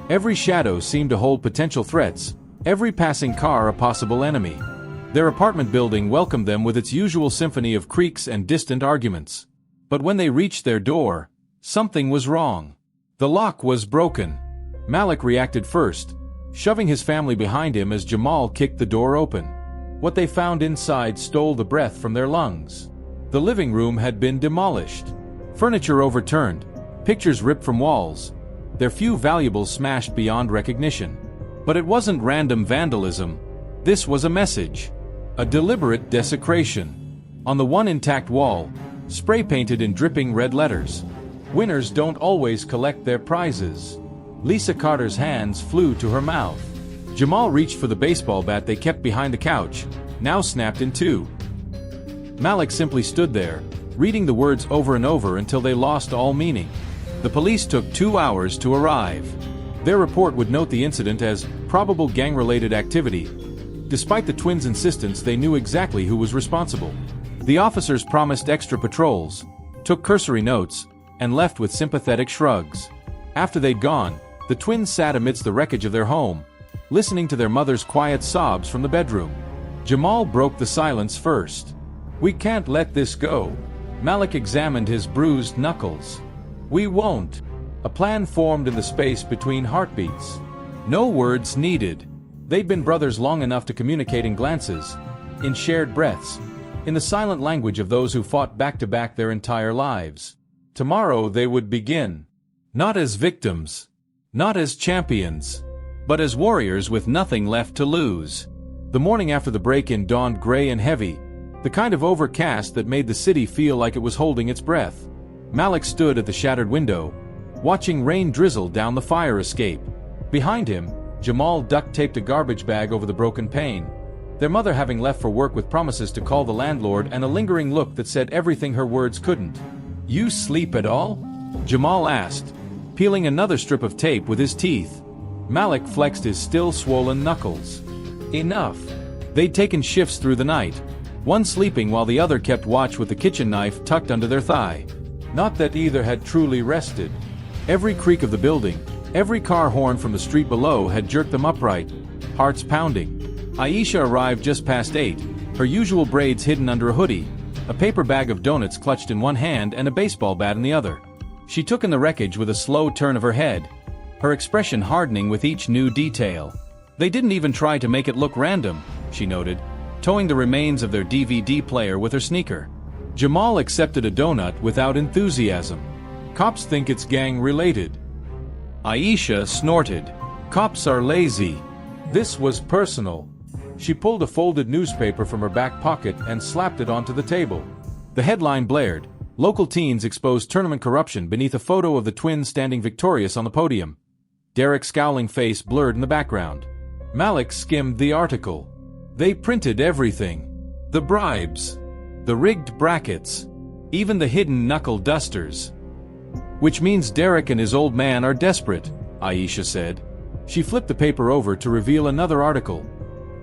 Every shadow seemed to hold potential threats, every passing car a possible enemy. Their apartment building welcomed them with its usual symphony of creaks and distant arguments. But when they reached their door, something was wrong. The lock was broken. Malik reacted first, shoving his family behind him as Jamal kicked the door open. What they found inside stole the breath from their lungs. The living room had been demolished. Furniture overturned, pictures ripped from walls, their few valuables smashed beyond recognition. But it wasn't random vandalism. This was a message. A deliberate desecration. On the one intact wall, spray-painted in dripping red letters, "Winners don't always collect their prizes." Lisa Carter's hands flew to her mouth. Jamal reached for the baseball bat they kept behind the couch, now snapped in two. Malik simply stood there, reading the words over and over until they lost all meaning. The police took 2 hours to arrive. Their report would note the incident as probable gang-related activity. Despite the twins' insistence, they knew exactly who was responsible. The officers promised extra patrols, took cursory notes, and left with sympathetic shrugs. After they'd gone, The twins sat amidst the wreckage of their home, listening to their mother's quiet sobs from the bedroom. Jamal broke the silence first. "We can't let this go." Malik examined his bruised knuckles. "We won't." A plan formed in the space between heartbeats. No words needed. They'd been brothers long enough to communicate in glances, in shared breaths, in the silent language of those who fought back-to-back their entire lives. Tomorrow they would begin. Not as victims, not as champions, but as warriors with nothing left to lose. The morning after the break-in dawned gray and heavy, the kind of overcast that made the city feel like it was holding its breath. Malik stood at the shattered window, watching rain drizzle down the fire escape. Behind him, Jamal duct-taped a garbage bag over the broken pane, their mother having left for work with promises to call the landlord and a lingering look that said everything her words couldn't. "You sleep at all?" Jamal asked, peeling another strip of tape with his teeth. Malik flexed his still swollen knuckles. Enough. They'd taken shifts through the night, one sleeping while the other kept watch with the kitchen knife tucked under their thigh. Not that either had truly rested. Every creak of the building, every car horn from the street below had jerked them upright, hearts pounding. Aisha arrived just past 8, her usual braids hidden under a hoodie, a paper bag of donuts clutched in one hand and a baseball bat in the other. She took in the wreckage with a slow turn of her head, her expression hardening with each new detail. They didn't even try to make it look random, she noted, towing the remains of their DVD player with her sneaker. Jamal accepted a donut without enthusiasm. "Cops think it's gang-related." Aisha snorted. "Cops are lazy." This was personal. She pulled a folded newspaper from her back pocket and slapped it onto the table. The headline blared, "Local teens expose tournament corruption," beneath a photo of the twins standing victorious on the podium. Derek's scowling face blurred in the background. Malik skimmed the article. They printed everything. The bribes. The rigged brackets. Even the hidden knuckle dusters. "Which means Derek and his old man are desperate," Aisha said. She flipped the paper over to reveal another article.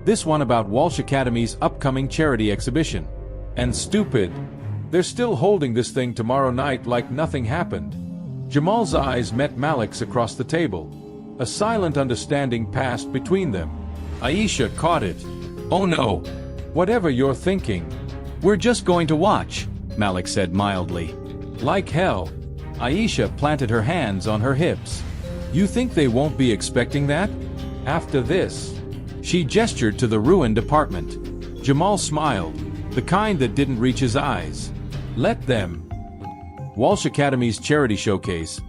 This one about Walsh Academy's upcoming charity exhibition. "And stupid. They're still holding this thing tomorrow night like nothing happened." Jamal's eyes met Malik's across the table. A silent understanding passed between them. Aisha caught it. "Oh no. Whatever you're thinking. We're just going to watch," Malik said mildly. "Like hell." Aisha planted her hands on her hips. "You think they won't be expecting that? After this?" She gestured to the ruined apartment. Jamal smiled, the kind that didn't reach his eyes. "Let them." Walsh Academy's charity showcase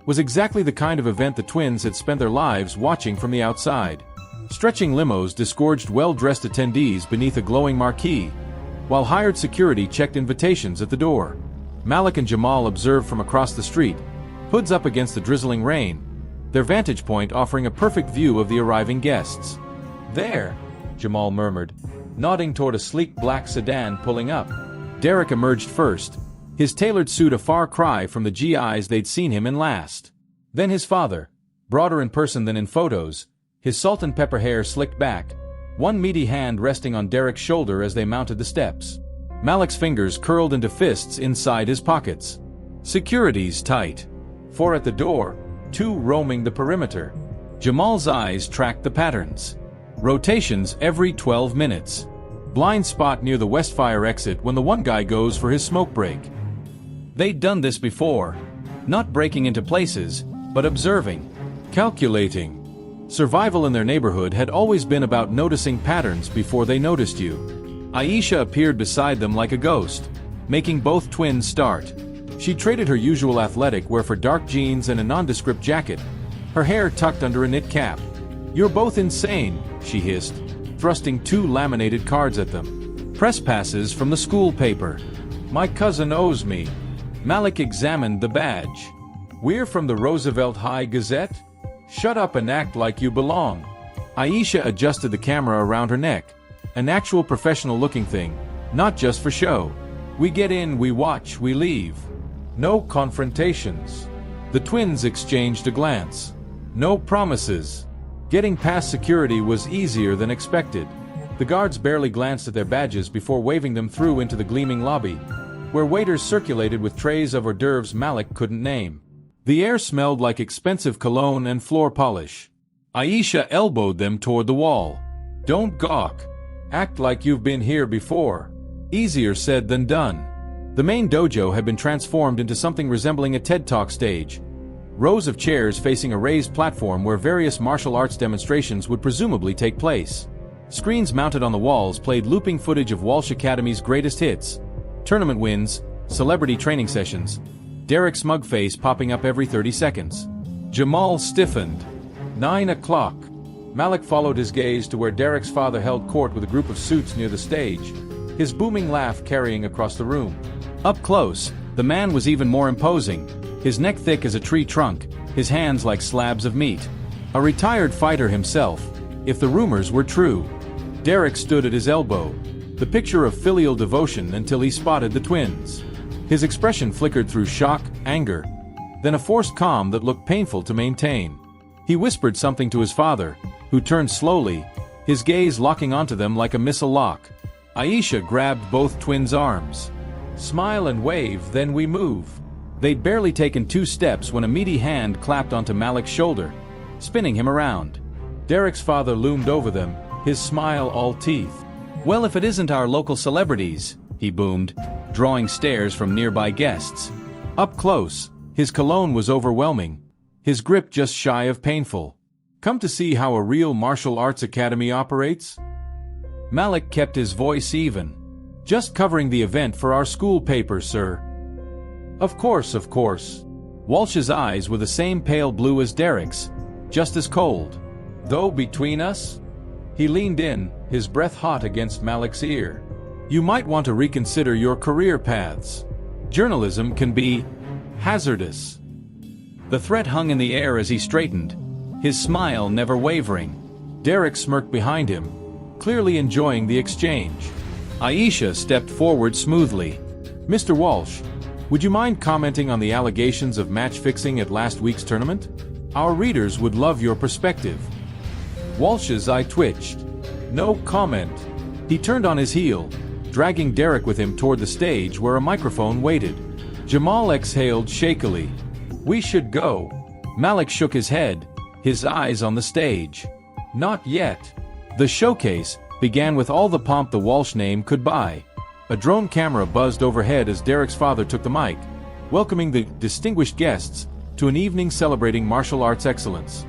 was exactly the kind of event the twins had spent their lives watching from the outside. Stretching limos disgorged well-dressed attendees beneath a glowing marquee, while hired security checked invitations at the door. Malik and Jamal observed from across the street, hoods up against the drizzling rain, their vantage point offering a perfect view of the arriving guests. "There," Jamal murmured, nodding toward a sleek black sedan pulling up. Derek emerged first, his tailored suit a far cry from the GIs they'd seen him in last. Then his father, broader in person than in photos, his salt and pepper hair slicked back, one meaty hand resting on Derek's shoulder as they mounted the steps. Malik's fingers curled into fists inside his pockets. Security's tight. 4 at the door, 2 roaming the perimeter. Jamal's eyes tracked the patterns. Rotations every 12 minutes. Blind spot near the Westfire exit when the one guy goes for his smoke break. They'd done this before. Not breaking into places, but observing. Calculating. Survival in their neighborhood had always been about noticing patterns before they noticed you. Aisha appeared beside them like a ghost, making both twins start. She traded her usual athletic wear for dark jeans and a nondescript jacket, her hair tucked under a knit cap. "You're both insane," she hissed, thrusting 2 laminated cards at them. "Press passes from the school paper. My cousin owes me." Malik examined the badge. "We're from the Roosevelt High Gazette? Shut up and act like you belong." Aisha adjusted the camera around her neck, an actual professional-looking thing, not just for show. "We get in, we watch, we leave. No confrontations." The twins exchanged a glance. No promises. Getting past security was easier than expected. The guards barely glanced at their badges before waving them through into the gleaming lobby, where waiters circulated with trays of hors d'oeuvres Malik couldn't name. The air smelled like expensive cologne and floor polish. Aisha elbowed them toward the wall. "Don't gawk. Act like you've been here before." Easier said than done. The main dojo had been transformed into something resembling a TED Talk stage. Rows of chairs facing a raised platform where various martial arts demonstrations would presumably take place. Screens mounted on the walls played looping footage of Walsh Academy's greatest hits, tournament wins, celebrity training sessions, Derek's smug face popping up every 30 seconds. Jamal stiffened. 9 o'clock. Malik followed his gaze to where Derek's father held court with a group of suits near the stage, his booming laugh carrying across the room. Up close, the man was even more imposing, his neck thick as a tree trunk, his hands like slabs of meat. A retired fighter himself, if the rumors were true. Derek stood at his elbow, the picture of filial devotion until he spotted the twins. His expression flickered through shock, anger, then a forced calm that looked painful to maintain. He whispered something to his father, who turned slowly, his gaze locking onto them like a missile lock. Aisha grabbed both twins' arms. "Smile and wave, then we move." They'd barely taken 2 steps when a meaty hand clapped onto Malik's shoulder, spinning him around. Derek's father loomed over them, his smile all teeth. "Well, if it isn't our local celebrities," he boomed, drawing stares from nearby guests. Up close, his cologne was overwhelming, his grip just shy of painful. "Come to see how a real martial arts academy operates?" Malik kept his voice even. "Just covering the event for our school paper, sir." Of course, of course." Walsh's eyes were the same pale blue as Derek's, just as cold. "Though between us?" He leaned in, his breath hot against Malik's ear. "You might want to reconsider your career paths. Journalism can be hazardous." The threat hung in the air as he straightened, his smile never wavering. Derek smirked behind him, clearly enjoying the exchange. Aisha stepped forward smoothly. "Mr. Walsh, would you mind commenting on the allegations of match fixing at last week's tournament? Our readers would love your perspective." Walsh's eye twitched. "No comment." He turned on his heel, dragging Derek with him toward the stage where a microphone waited. Jamal exhaled shakily. "We should go." Malik shook his head, his eyes on the stage. "Not yet." The showcase began with all the pomp the Walsh name could buy. A drone camera buzzed overhead as Derek's father took the mic, welcoming the distinguished guests to an evening celebrating martial arts excellence.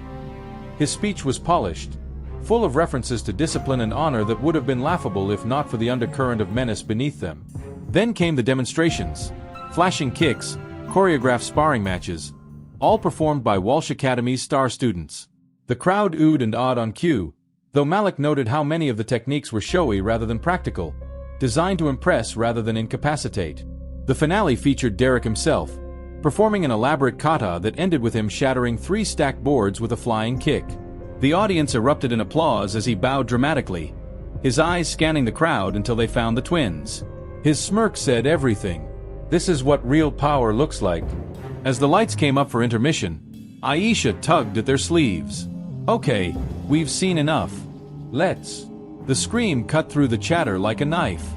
His speech was polished, full of references to discipline and honor that would have been laughable if not for the undercurrent of menace beneath them. Then came the demonstrations, flashing kicks, choreographed sparring matches, all performed by Walsh Academy's star students. The crowd oohed and awed on cue, though Malik noted how many of the techniques were showy rather than practical, designed to impress rather than incapacitate. The finale featured Derek himself, performing an elaborate kata that ended with him shattering 3 stacked boards with a flying kick. The audience erupted in applause as he bowed dramatically, his eyes scanning the crowd until they found the twins. His smirk said everything. This is what real power looks like. As the lights came up for intermission, Aisha tugged at their sleeves. "Okay, we've seen enough. Let's." The scream cut through the chatter like a knife.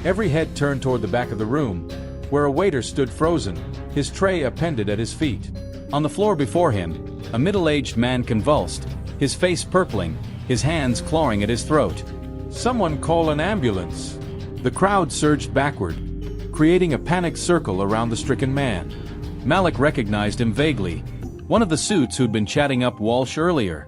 Every head turned toward the back of the room, where a waiter stood frozen, his tray appended at his feet. On the floor before him, a middle-aged man convulsed, his face purpling, his hands clawing at his throat. "Someone call an ambulance." The crowd surged backward, creating a panicked circle around the stricken man. Malik recognized him vaguely, one of the suits who'd been chatting up Walsh earlier.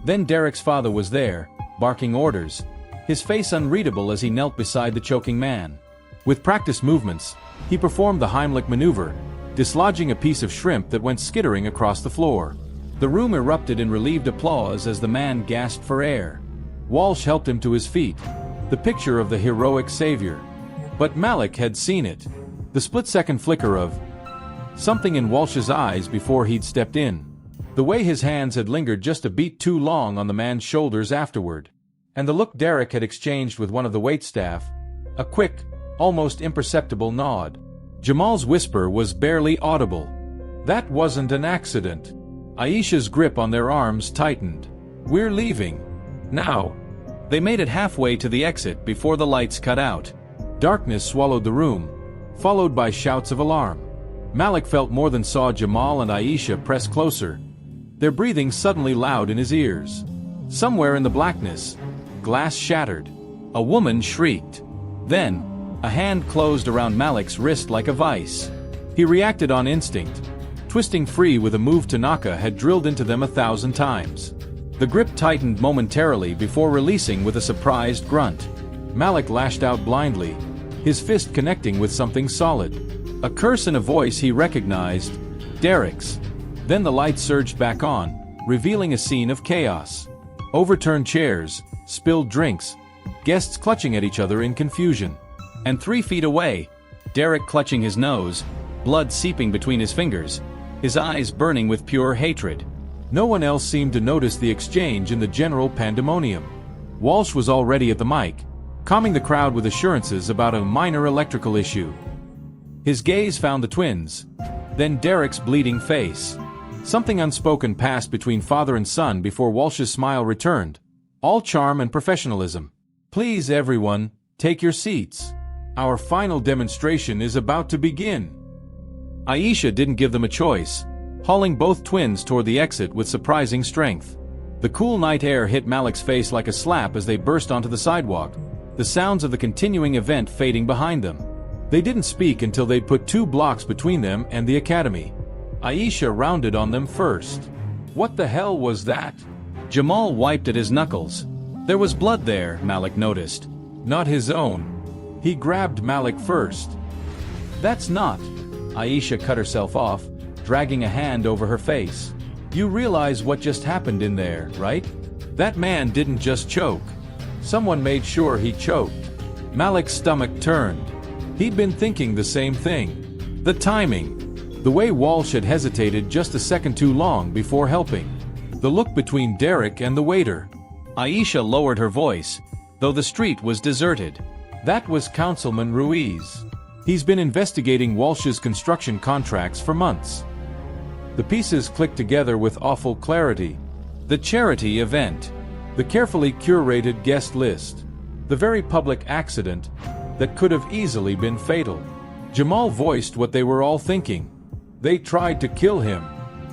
Then Derek's father was there, barking orders, his face unreadable as he knelt beside the choking man. With practiced movements, he performed the Heimlich maneuver, dislodging a piece of shrimp that went skittering across the floor. The room erupted in relieved applause as the man gasped for air. Walsh helped him to his feet, the picture of the heroic savior. But Malik had seen it, the split-second flicker of something in Walsh's eyes before he'd stepped in. The way his hands had lingered just a beat too long on the man's shoulders afterward. And the look Derek had exchanged with one of the waitstaff, a quick, almost imperceptible nod. Jamal's whisper was barely audible. "That wasn't an accident." Aisha's grip on their arms tightened. "We're leaving. Now." They made it halfway to the exit before the lights cut out. Darkness swallowed the room, followed by shouts of alarm. Malik felt more than saw Jamal and Aisha press closer, their breathing suddenly loud in his ears. Somewhere in the blackness, glass shattered. A woman shrieked. Then, a hand closed around Malik's wrist like a vice. He reacted on instinct, twisting free with a move Tanaka had drilled into them 1,000 times. The grip tightened momentarily before releasing with a surprised grunt. Malik lashed out blindly, his fist connecting with something solid. A curse in a voice he recognized, Derek's. Then the light surged back on, revealing a scene of chaos. Overturned chairs, spilled drinks, guests clutching at each other in confusion. And 3 feet away, Derek clutching his nose, blood seeping between his fingers, his eyes burning with pure hatred. No one else seemed to notice the exchange in the general pandemonium. Walsh was already at the mic, calming the crowd with assurances about a minor electrical issue. His gaze found the twins, then Derek's bleeding face. Something unspoken passed between father and son before Walsh's smile returned, all charm and professionalism. Please everyone, take your seats. Our final demonstration is about to begin. Aisha didn't give them a choice, hauling both twins toward the exit with surprising strength. The cool night air hit Malik's face like a slap as they burst onto the sidewalk, the sounds of the continuing event fading behind them. They didn't speak until they'd put 2 blocks between them and the academy. Aisha rounded on them first. What the hell was that? Jamal wiped at his knuckles. There was blood there, Malik noticed. Not his own. He grabbed Malik first. That's not. Aisha cut herself off, dragging a hand over her face. You realize what just happened in there, right? That man didn't just choke. Someone made sure he choked. Malik's stomach turned. He'd been thinking the same thing. The timing. The way Walsh had hesitated just a second too long before helping. The look between Derek and the waiter. Aisha lowered her voice, though the street was deserted. That was Councilman Ruiz. He's been investigating Walsh's construction contracts for months. The pieces clicked together with awful clarity. The charity event. The carefully curated guest list. The very public accident that could have easily been fatal. Jamal voiced what they were all thinking. They tried to kill him.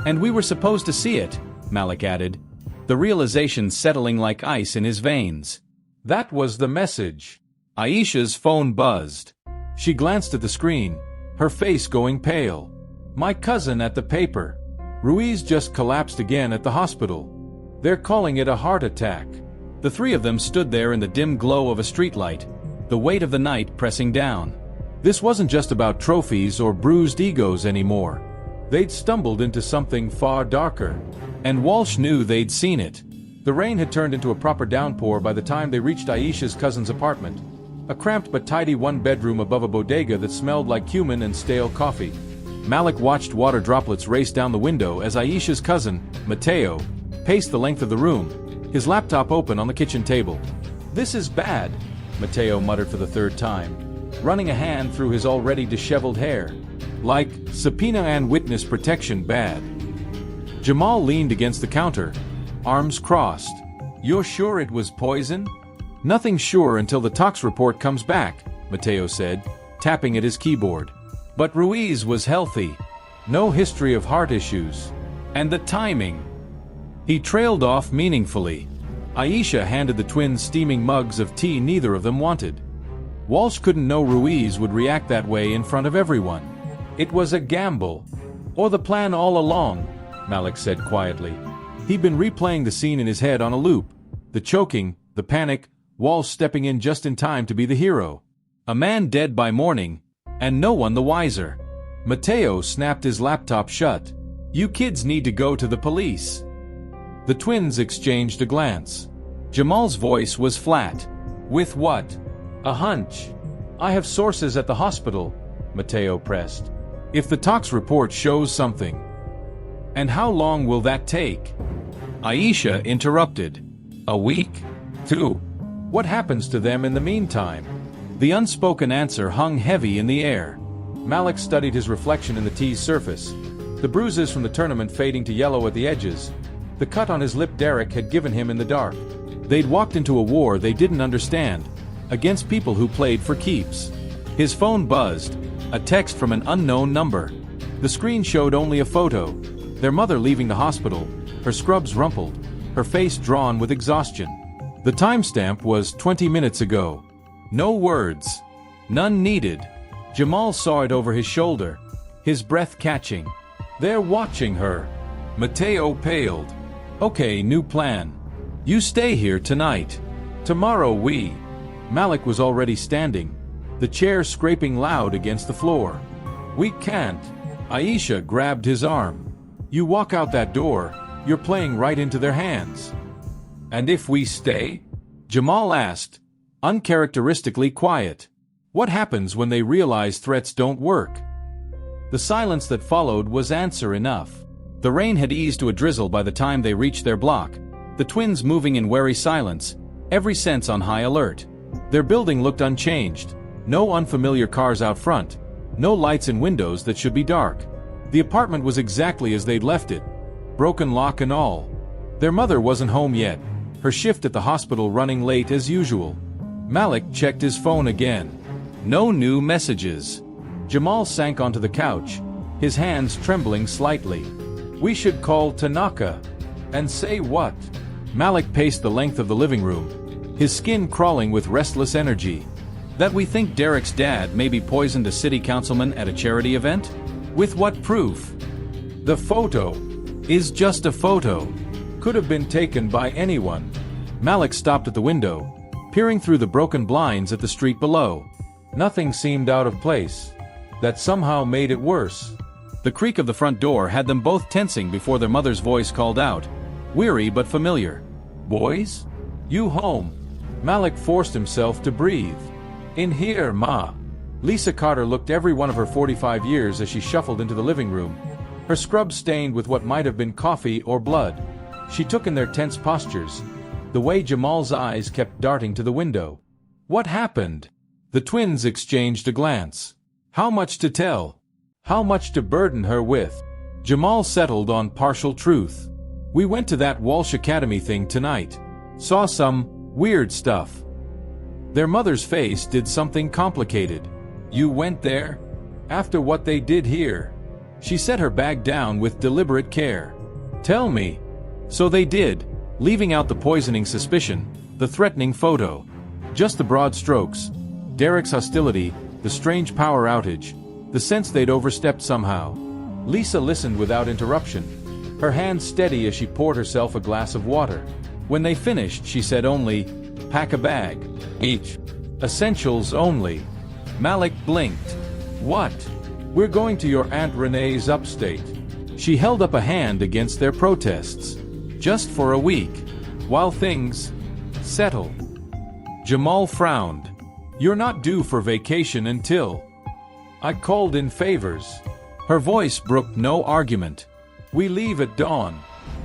And we were supposed to see it, Malik added, the realization settling like ice in his veins. That was the message. Aisha's phone buzzed. She glanced at the screen, her face going pale. My cousin at the paper. Ruiz just collapsed again at the hospital. They're calling it a heart attack. The 3 of them stood there in the dim glow of a streetlight, the weight of the night pressing down. This wasn't just about trophies or bruised egos anymore. They'd stumbled into something far darker. And Walsh knew they'd seen it. The rain had turned into a proper downpour by the time they reached Aisha's cousin's apartment. A cramped but tidy 1-bedroom above a bodega that smelled like cumin and stale coffee. Malik watched water droplets race down the window as Aisha's cousin, Mateo, paced the length of the room, his laptop open on the kitchen table. This is bad, Mateo muttered for the 3rd time, running a hand through his already disheveled hair. Like, subpoena and witness protection bad. Jamal leaned against the counter, arms crossed. You're sure it was poison? Nothing sure until the tox report comes back, Mateo said, tapping at his keyboard. But Ruiz was healthy. No history of heart issues. And the timing. He trailed off meaningfully. Aisha handed the twins steaming mugs of tea neither of them wanted. Walsh couldn't know Ruiz would react that way in front of everyone. It was a gamble. Or the plan all along, Malik said quietly. He'd been replaying the scene in his head on a loop. The choking, the panic, Walsh stepping in just in time to be the hero. A man dead by morning, and no one the wiser. Mateo snapped his laptop shut. You kids need to go to the police. The twins exchanged a glance. Jamal's voice was flat. With what? A hunch. I have sources at the hospital, Mateo pressed. If the tox report shows something. And how long will that take? Aisha interrupted. A week? 2. What happens to them in the meantime? The unspoken answer hung heavy in the air. Malik studied his reflection in the tea's surface, the bruises from the tournament fading to yellow at the edges, the cut on his lip Derek had given him in the dark. They'd walked into a war they didn't understand, against people who played for keeps. His phone buzzed, a text from an unknown number. The screen showed only a photo. Their mother leaving the hospital, her scrubs rumpled, her face drawn with exhaustion. The timestamp was 20 minutes ago. No words. None needed. Jamal saw it over his shoulder, his breath catching. They're watching her. Mateo paled. Okay, new plan. You stay here tonight. Tomorrow we... Malik was already standing, the chair scraping loud against the floor. We can't. Aisha grabbed his arm. You walk out that door, you're playing right into their hands. And if we stay? Jamal asked, uncharacteristically quiet. What happens when they realize threats don't work? The silence that followed was answer enough. The rain had eased to a drizzle by the time they reached their block, the twins moving in wary silence, every sense on high alert. Their building looked unchanged. No unfamiliar cars out front. No lights in windows that should be dark. The apartment was exactly as they'd left it. Broken lock and all. Their mother wasn't home yet, her shift at the hospital running late as usual. Malik checked his phone again. No new messages. Jamal sank onto the couch, his hands trembling slightly. We should call Tanaka. And say what? Malik paced the length of the living room, his skin crawling with restless energy. That we think Derek's dad maybe poisoned a city councilman at a charity event? With what proof? The photo is just a photo. Could have been taken by anyone. Malik stopped at the window, peering through the broken blinds at the street below. Nothing seemed out of place. That somehow made it worse. The creak of the front door had them both tensing before their mother's voice called out, weary but familiar. Boys? You home? Malik forced himself to breathe. In here, Ma. Lisa Carter looked every one of her 45 years as she shuffled into the living room, her scrub stained with what might have been coffee or blood. She took in their tense postures, the way Jamal's eyes kept darting to the window. What happened? The twins exchanged a glance. How much to tell? How much to burden her with? Jamal settled on partial truth. We went to that Walsh Academy thing tonight. Saw some weird stuff. Their mother's face did something complicated. You went there? After what they did here? She set her bag down with deliberate care. Tell me. So they did, leaving out the poisoning suspicion, the threatening photo. Just the broad strokes. Derek's hostility, the strange power outage, the sense they'd overstepped somehow. Lisa listened without interruption, her hands steady as she poured herself a glass of water. When they finished, she said only, pack a bag. Each. Essentials only. Malik blinked. What? We're going to your Aunt Renee's upstate. She held up a hand against their protests. Just for a week. While things settle. Jamal frowned. You're not due for vacation until... I called in favors. Her voice brooked no argument. We leave at dawn.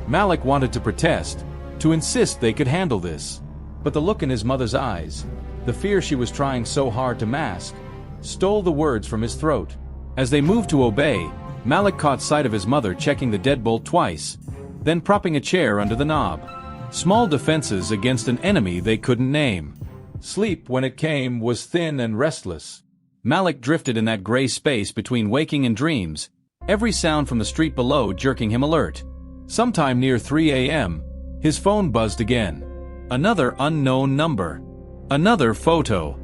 Malik wanted to protest, to insist they could handle this. But the look in his mother's eyes, the fear she was trying so hard to mask, stole the words from his throat. As they moved to obey, Malik caught sight of his mother checking the deadbolt twice, then propping a chair under the knob. Small defenses against an enemy they couldn't name. Sleep, when it came, was thin and restless. Malik drifted in that gray space between waking and dreams, every sound from the street below jerking him alert. Sometime near 3 a.m., his phone buzzed again. Another unknown number. Another photo.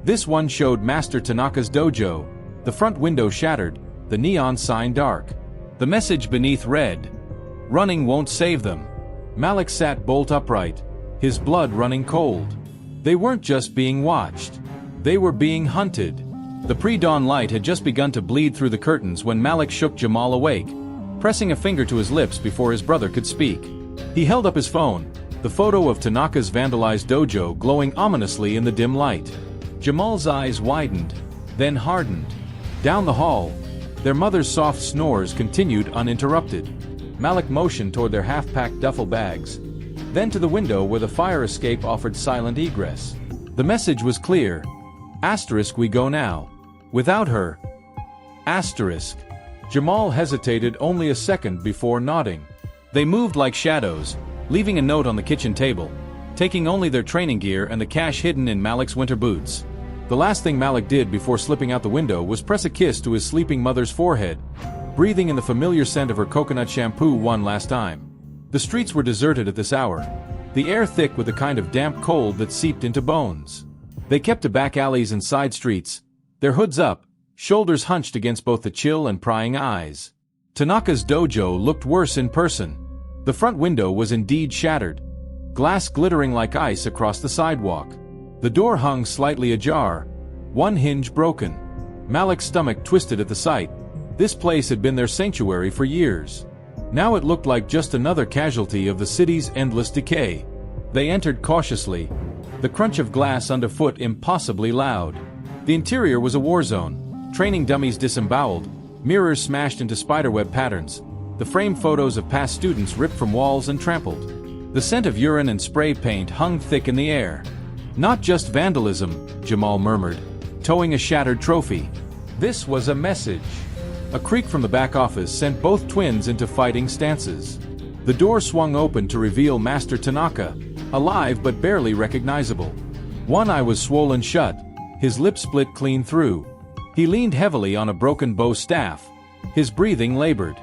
This one showed Master Tanaka's dojo, the front window shattered, the neon sign dark. The message beneath read, "Running won't save them." Malik sat bolt upright, his blood running cold. They weren't just being watched. They were being hunted. The pre-dawn light had just begun to bleed through the curtains when Malik shook Jamal awake, pressing a finger to his lips before his brother could speak. He held up his phone, the photo of Tanaka's vandalized dojo glowing ominously in the dim light. Jamal's eyes widened, then hardened. Down the hall, their mother's soft snores continued uninterrupted. Malik motioned toward their half-packed duffel bags, then to the window where the fire escape offered silent egress. The message was clear. Asterisk, we go now. Without her. Asterisk. Jamal hesitated only a second before nodding. They moved like shadows, leaving a note on the kitchen table, taking only their training gear and the cash hidden in Malik's winter boots. The last thing Malik did before slipping out the window was press a kiss to his sleeping mother's forehead. breathing in the familiar scent of her coconut shampoo one last time. The streets were deserted at this hour, the air thick with a kind of damp cold that seeped into bones. They kept to back alleys and side streets, their hoods up, shoulders hunched against both the chill and prying eyes. Tanaka's dojo looked worse in person. The front window was indeed shattered, glass glittering like ice across the sidewalk. The door hung slightly ajar, one hinge broken. Malik's stomach twisted at the sight. This place had been their sanctuary for years. Now it looked like just another casualty of the city's endless decay. They entered cautiously, the crunch of glass underfoot impossibly loud. The interior was a war zone, training dummies disemboweled, mirrors smashed into spiderweb patterns, the framed photos of past students ripped from walls and trampled. The scent of urine and spray paint hung thick in the air. Not just vandalism, Jamal murmured, towing a shattered trophy. This was a message. A creak from the back office sent both twins into fighting stances. The door swung open to reveal Master Tanaka, alive but barely recognizable. One eye was swollen shut, his lips split clean through. He leaned heavily on a broken bow staff. His breathing labored.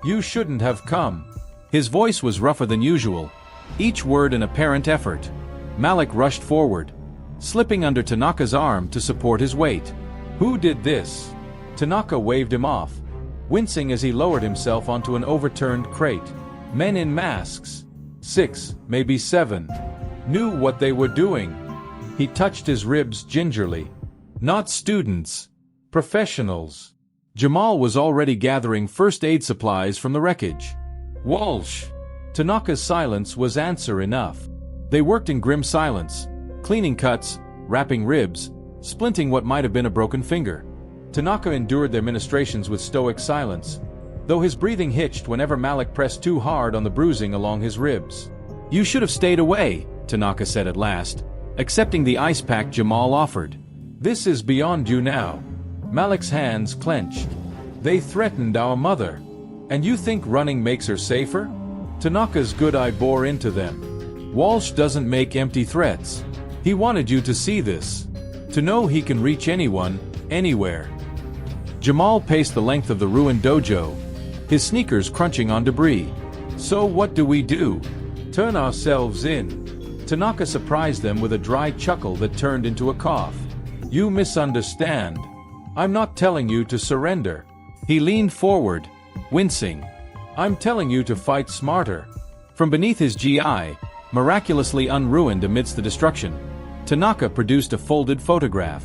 "You shouldn't have come." His voice was rougher than usual, each word an apparent effort. Malik rushed forward, slipping under Tanaka's arm to support his weight. "Who did this?" Tanaka waved him off, wincing as he lowered himself onto an overturned crate. Men in masks, 6, maybe 7, knew what they were doing. He touched his ribs gingerly. Not students, professionals. Jamal was already gathering first aid supplies from the wreckage. Walsh. Tanaka's silence was answer enough. They worked in grim silence, cleaning cuts, wrapping ribs, splinting what might have been a broken finger. Tanaka endured their ministrations with stoic silence, though his breathing hitched whenever Malik pressed too hard on the bruising along his ribs. "You should have stayed away," Tanaka said at last, accepting the ice pack Jamal offered. "This is beyond you now." Malik's hands clenched. "They threatened our mother. And you think running makes her safer?" Tanaka's good eye bore into them. "Walsh doesn't make empty threats. He wanted you to see this. To know he can reach anyone, anywhere." Jamal paced the length of the ruined dojo, his sneakers crunching on debris. "So what do we do? Turn ourselves in?" Tanaka surprised them with a dry chuckle that turned into a cough. "You misunderstand. I'm not telling you to surrender." He leaned forward, wincing. "I'm telling you to fight smarter." From beneath his GI, miraculously unruined amidst the destruction, Tanaka produced a folded photograph.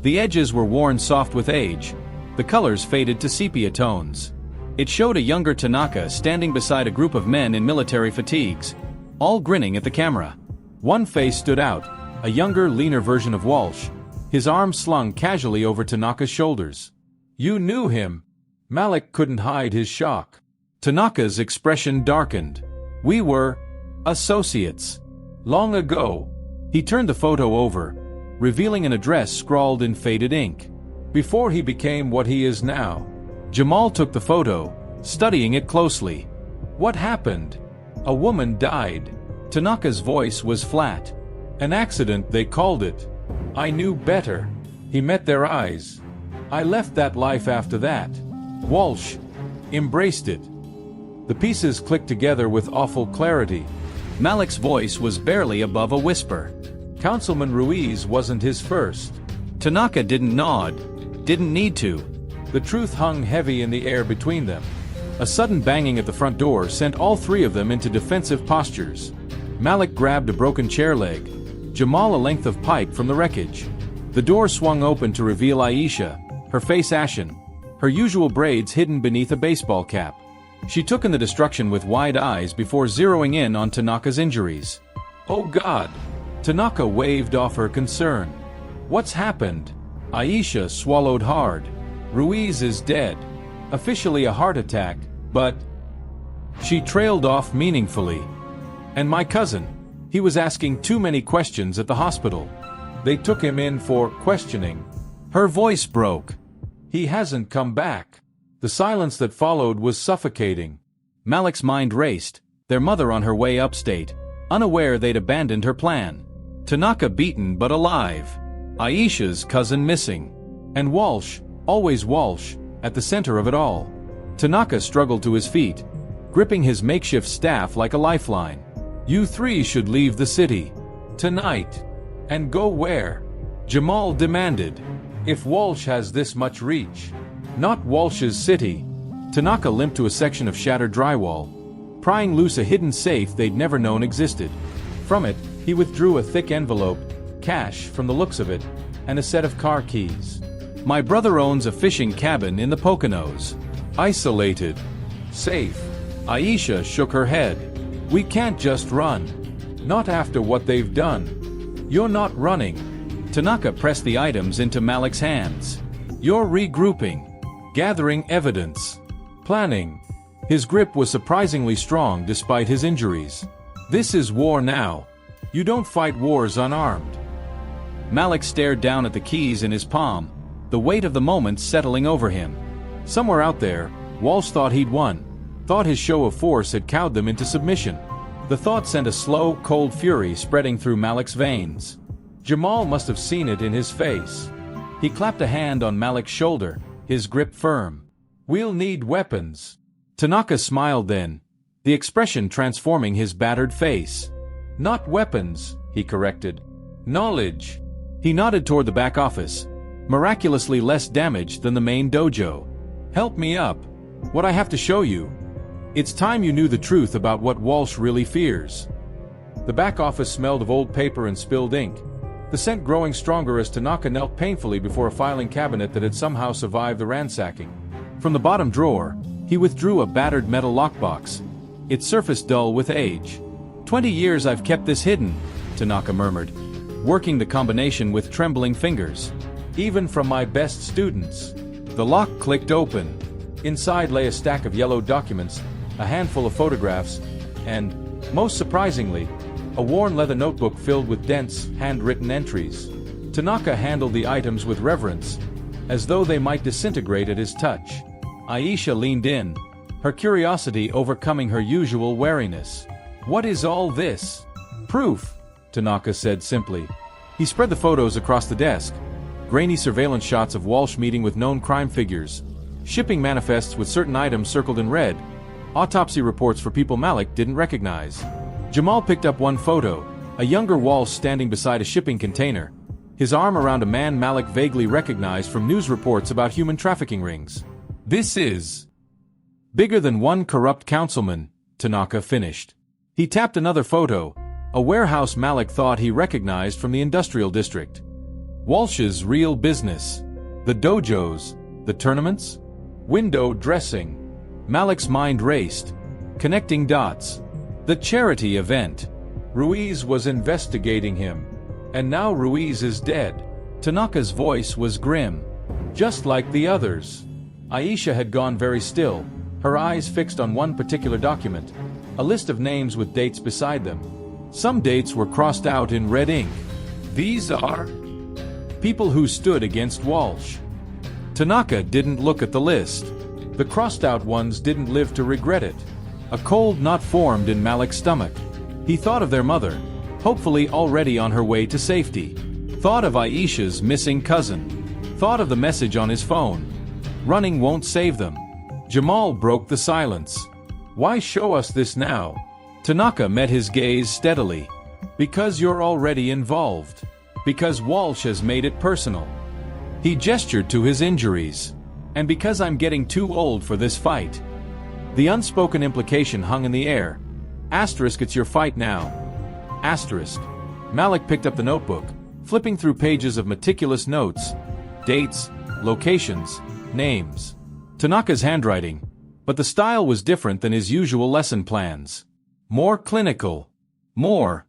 The edges were worn soft with age, the colors faded to sepia tones. It showed a younger Tanaka standing beside a group of men in military fatigues, all grinning at the camera. One face stood out, a younger, leaner version of Walsh, his arms slung casually over Tanaka's shoulders. "You knew him." Malik couldn't hide his shock. Tanaka's expression darkened. "We were associates. Long ago." He turned the photo over, revealing an address scrawled in faded ink. "Before he became what he is now." Jamal took the photo, studying it closely. "What happened?" "A woman died." Tanaka's voice was flat. "An accident, they called it. I knew better." He met their eyes. "I left that life after that." Walsh embraced it. The pieces clicked together with awful clarity. Malik's voice was barely above a whisper. "Councilman Ruiz wasn't his first." Tanaka didn't nod, didn't need to. The truth hung heavy in the air between them. A sudden banging at the front door sent all three of them into defensive postures. Malik grabbed a broken chair leg, Jamal a length of pipe from the wreckage. The door swung open to reveal Aisha, her face ashen, her usual braids hidden beneath a baseball cap. She took in the destruction with wide eyes before zeroing in on Tanaka's injuries. "Oh God!" Tanaka waved off her concern. "What's happened?" Aisha swallowed hard. "Ruiz is dead. Officially a heart attack, but..." She trailed off meaningfully. "And my cousin? He was asking too many questions at the hospital. They took him in for questioning." Her voice broke. "He hasn't come back." The silence that followed was suffocating. Malik's mind raced, their mother on her way upstate, unaware they'd abandoned her plan. Tanaka beaten but alive. Aisha's cousin missing. And Walsh, always Walsh, at the center of it all. Tanaka struggled to his feet, gripping his makeshift staff like a lifeline. "You three should leave the city. Tonight." "And go where?" Jamal demanded. "If Walsh has this much reach." "Not Walsh's city." Tanaka limped to a section of shattered drywall, prying loose a hidden safe they'd never known existed. From it, he withdrew a thick envelope, cash from the looks of it, and a set of car keys. "My brother owns a fishing cabin in the Poconos. Isolated. Safe." Aisha shook her head. "We can't just run. Not after what they've done." "You're not running." Tanaka pressed the items into Malik's hands. "You're regrouping. Gathering evidence. Planning." His grip was surprisingly strong despite his injuries. "This is war now. You don't fight wars unarmed." Malik stared down at the keys in his palm, the weight of the moment settling over him. Somewhere out there, Walsh thought he'd won, thought his show of force had cowed them into submission. The thought sent a slow, cold fury spreading through Malik's veins. Jamal must have seen it in his face. He clapped a hand on Malik's shoulder, his grip firm. "We'll need weapons." Tanaka smiled then, the expression transforming his battered face. "Not weapons," he corrected. "Knowledge." He nodded toward the back office, miraculously less damaged than the main dojo. "Help me up. What I have to show you. It's time you knew the truth about what Walsh really fears." The back office smelled of old paper and spilled ink, the scent growing stronger as Tanaka knelt painfully before a filing cabinet that had somehow survived the ransacking. From the bottom drawer, he withdrew a battered metal lockbox, its surface dull with age. "20 years I've kept this hidden," Tanaka murmured, working the combination with trembling fingers. "Even from my best students." The lock clicked open. Inside lay a stack of yellow documents, a handful of photographs, and, most surprisingly, a worn leather notebook filled with dense, handwritten entries. Tanaka handled the items with reverence, as though they might disintegrate at his touch. Aisha leaned in, her curiosity overcoming her usual wariness. "What is all this?" "Proof," Tanaka said simply. He spread the photos across the desk, grainy surveillance shots of Walsh meeting with known crime figures, shipping manifests with certain items circled in red, autopsy reports for people Malik didn't recognize. Jamal picked up one photo, a younger Walsh standing beside a shipping container, his arm around a man Malik vaguely recognized from news reports about human trafficking rings. "This is bigger than one corrupt councilman," Tanaka finished. He tapped another photo, a warehouse Malik thought he recognized from the industrial district. Walsh's real business. The dojos, the tournaments, window dressing. Malik's mind raced, connecting dots. The charity event. Ruiz was investigating him. And now Ruiz is dead. Tanaka's voice was grim. Just like the others. Aisha had gone very still, her eyes fixed on one particular document, a list of names with dates beside them. Some dates were crossed out in red ink. These are people who stood against Walsh. Tanaka didn't look at the list. The crossed-out ones didn't live to regret it. A cold knot formed in Malik's stomach. He thought of their mother, hopefully already on her way to safety. Thought of Aisha's missing cousin. Thought of the message on his phone. Running won't save them. Jamal broke the silence. "Why show us this now?" Tanaka met his gaze steadily. "Because you're already involved. Because Walsh has made it personal." He gestured to his injuries. "And because I'm getting too old for this fight." The unspoken implication hung in the air. Asterisk, it's your fight now. Asterisk. Malik picked up the notebook, flipping through pages of meticulous notes. Dates, locations, names. Tanaka's handwriting. But the style was different than his usual lesson plans. More clinical. More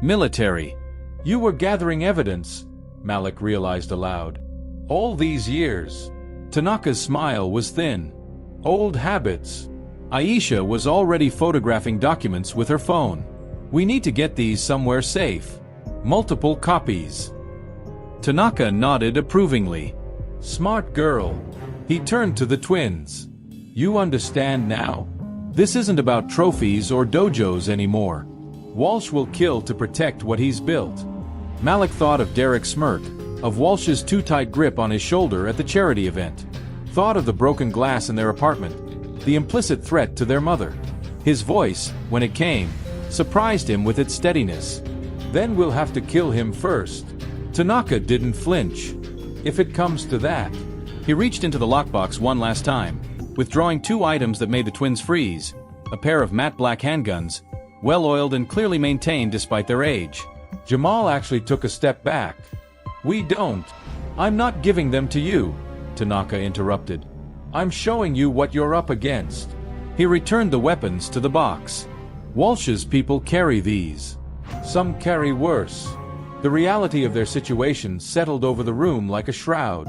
military. "You were gathering evidence," Malik realized aloud. "All these years." Tanaka's smile was thin. "Old habits." Aisha was already photographing documents with her phone. "We need to get these somewhere safe. Multiple copies." Tanaka nodded approvingly. "Smart girl." He turned to the twins. "You understand now? This isn't about trophies or dojos anymore. Walsh will kill to protect what he's built." Malik thought of Derek's smirk, of Walsh's too tight grip on his shoulder at the charity event. Thought of the broken glass in their apartment, the implicit threat to their mother. His voice, when it came, surprised him with its steadiness. "Then we'll have to kill him first." Tanaka didn't flinch. "If it comes to that." He reached into the lockbox one last time, withdrawing 2 items that made the twins freeze: a pair of matte black handguns, well-oiled and clearly maintained despite their age. Jamal actually took a step back. "We don't. I'm not giving them to you," Tanaka interrupted. "I'm showing you what you're up against." He returned the weapons to the box. "Walsh's people carry these. Some carry worse." The reality of their situation settled over the room like a shroud.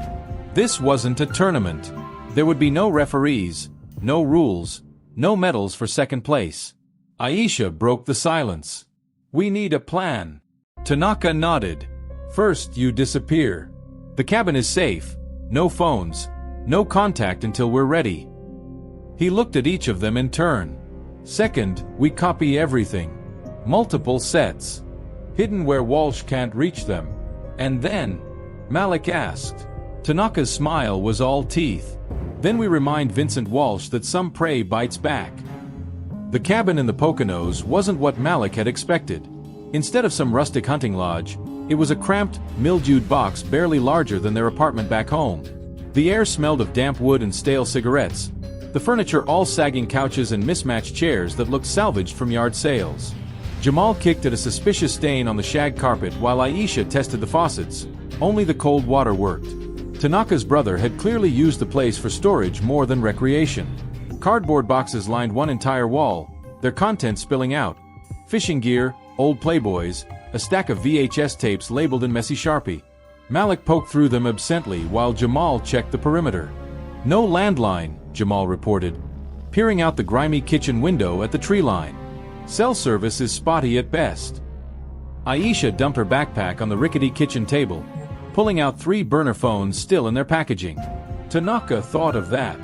This wasn't a tournament. There would be no referees, no rules, no medals for second place. Aisha broke the silence. "We need a plan." Tanaka nodded. "First you disappear. The cabin is safe. No phones. No contact until we're ready." He looked at each of them in turn. "Second, we copy everything. Multiple sets. Hidden where Walsh can't reach them. And then?" Malik asked. Tanaka's smile was all teeth. "Then we remind Vincent Walsh that some prey bites back." The cabin in the Poconos wasn't what Malik had expected. Instead of some rustic hunting lodge, it was a cramped, mildewed box barely larger than their apartment back home. The air smelled of damp wood and stale cigarettes, the furniture all sagging couches and mismatched chairs that looked salvaged from yard sales. Jamal kicked at a suspicious stain on the shag carpet while Aisha tested the faucets. Only the cold water worked. Tanaka's brother had clearly used the place for storage more than recreation. Cardboard boxes lined one entire wall, their contents spilling out. Fishing gear, old Playboys, a stack of VHS tapes labeled in messy Sharpie. Malik poked through them absently while Jamal checked the perimeter. "No landline," Jamal reported, peering out the grimy kitchen window at the tree line. "Cell service is spotty at best." Aisha dumped her backpack on the rickety kitchen table, pulling out 3 burner phones still in their packaging. Tanaka thought of that.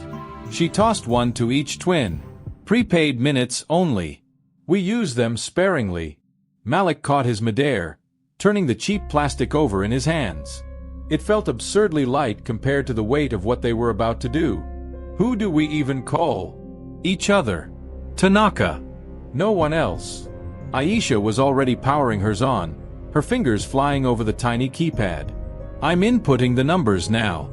She tossed one to each twin. "Prepaid minutes only. We use them sparingly." Malik caught his midair, turning the cheap plastic over in his hands. It felt absurdly light compared to the weight of what they were about to do. "Who do we even call?" "Each other. Tanaka. No one else." Aisha was already powering hers on, her fingers flying over the tiny keypad. "I'm inputting the numbers now.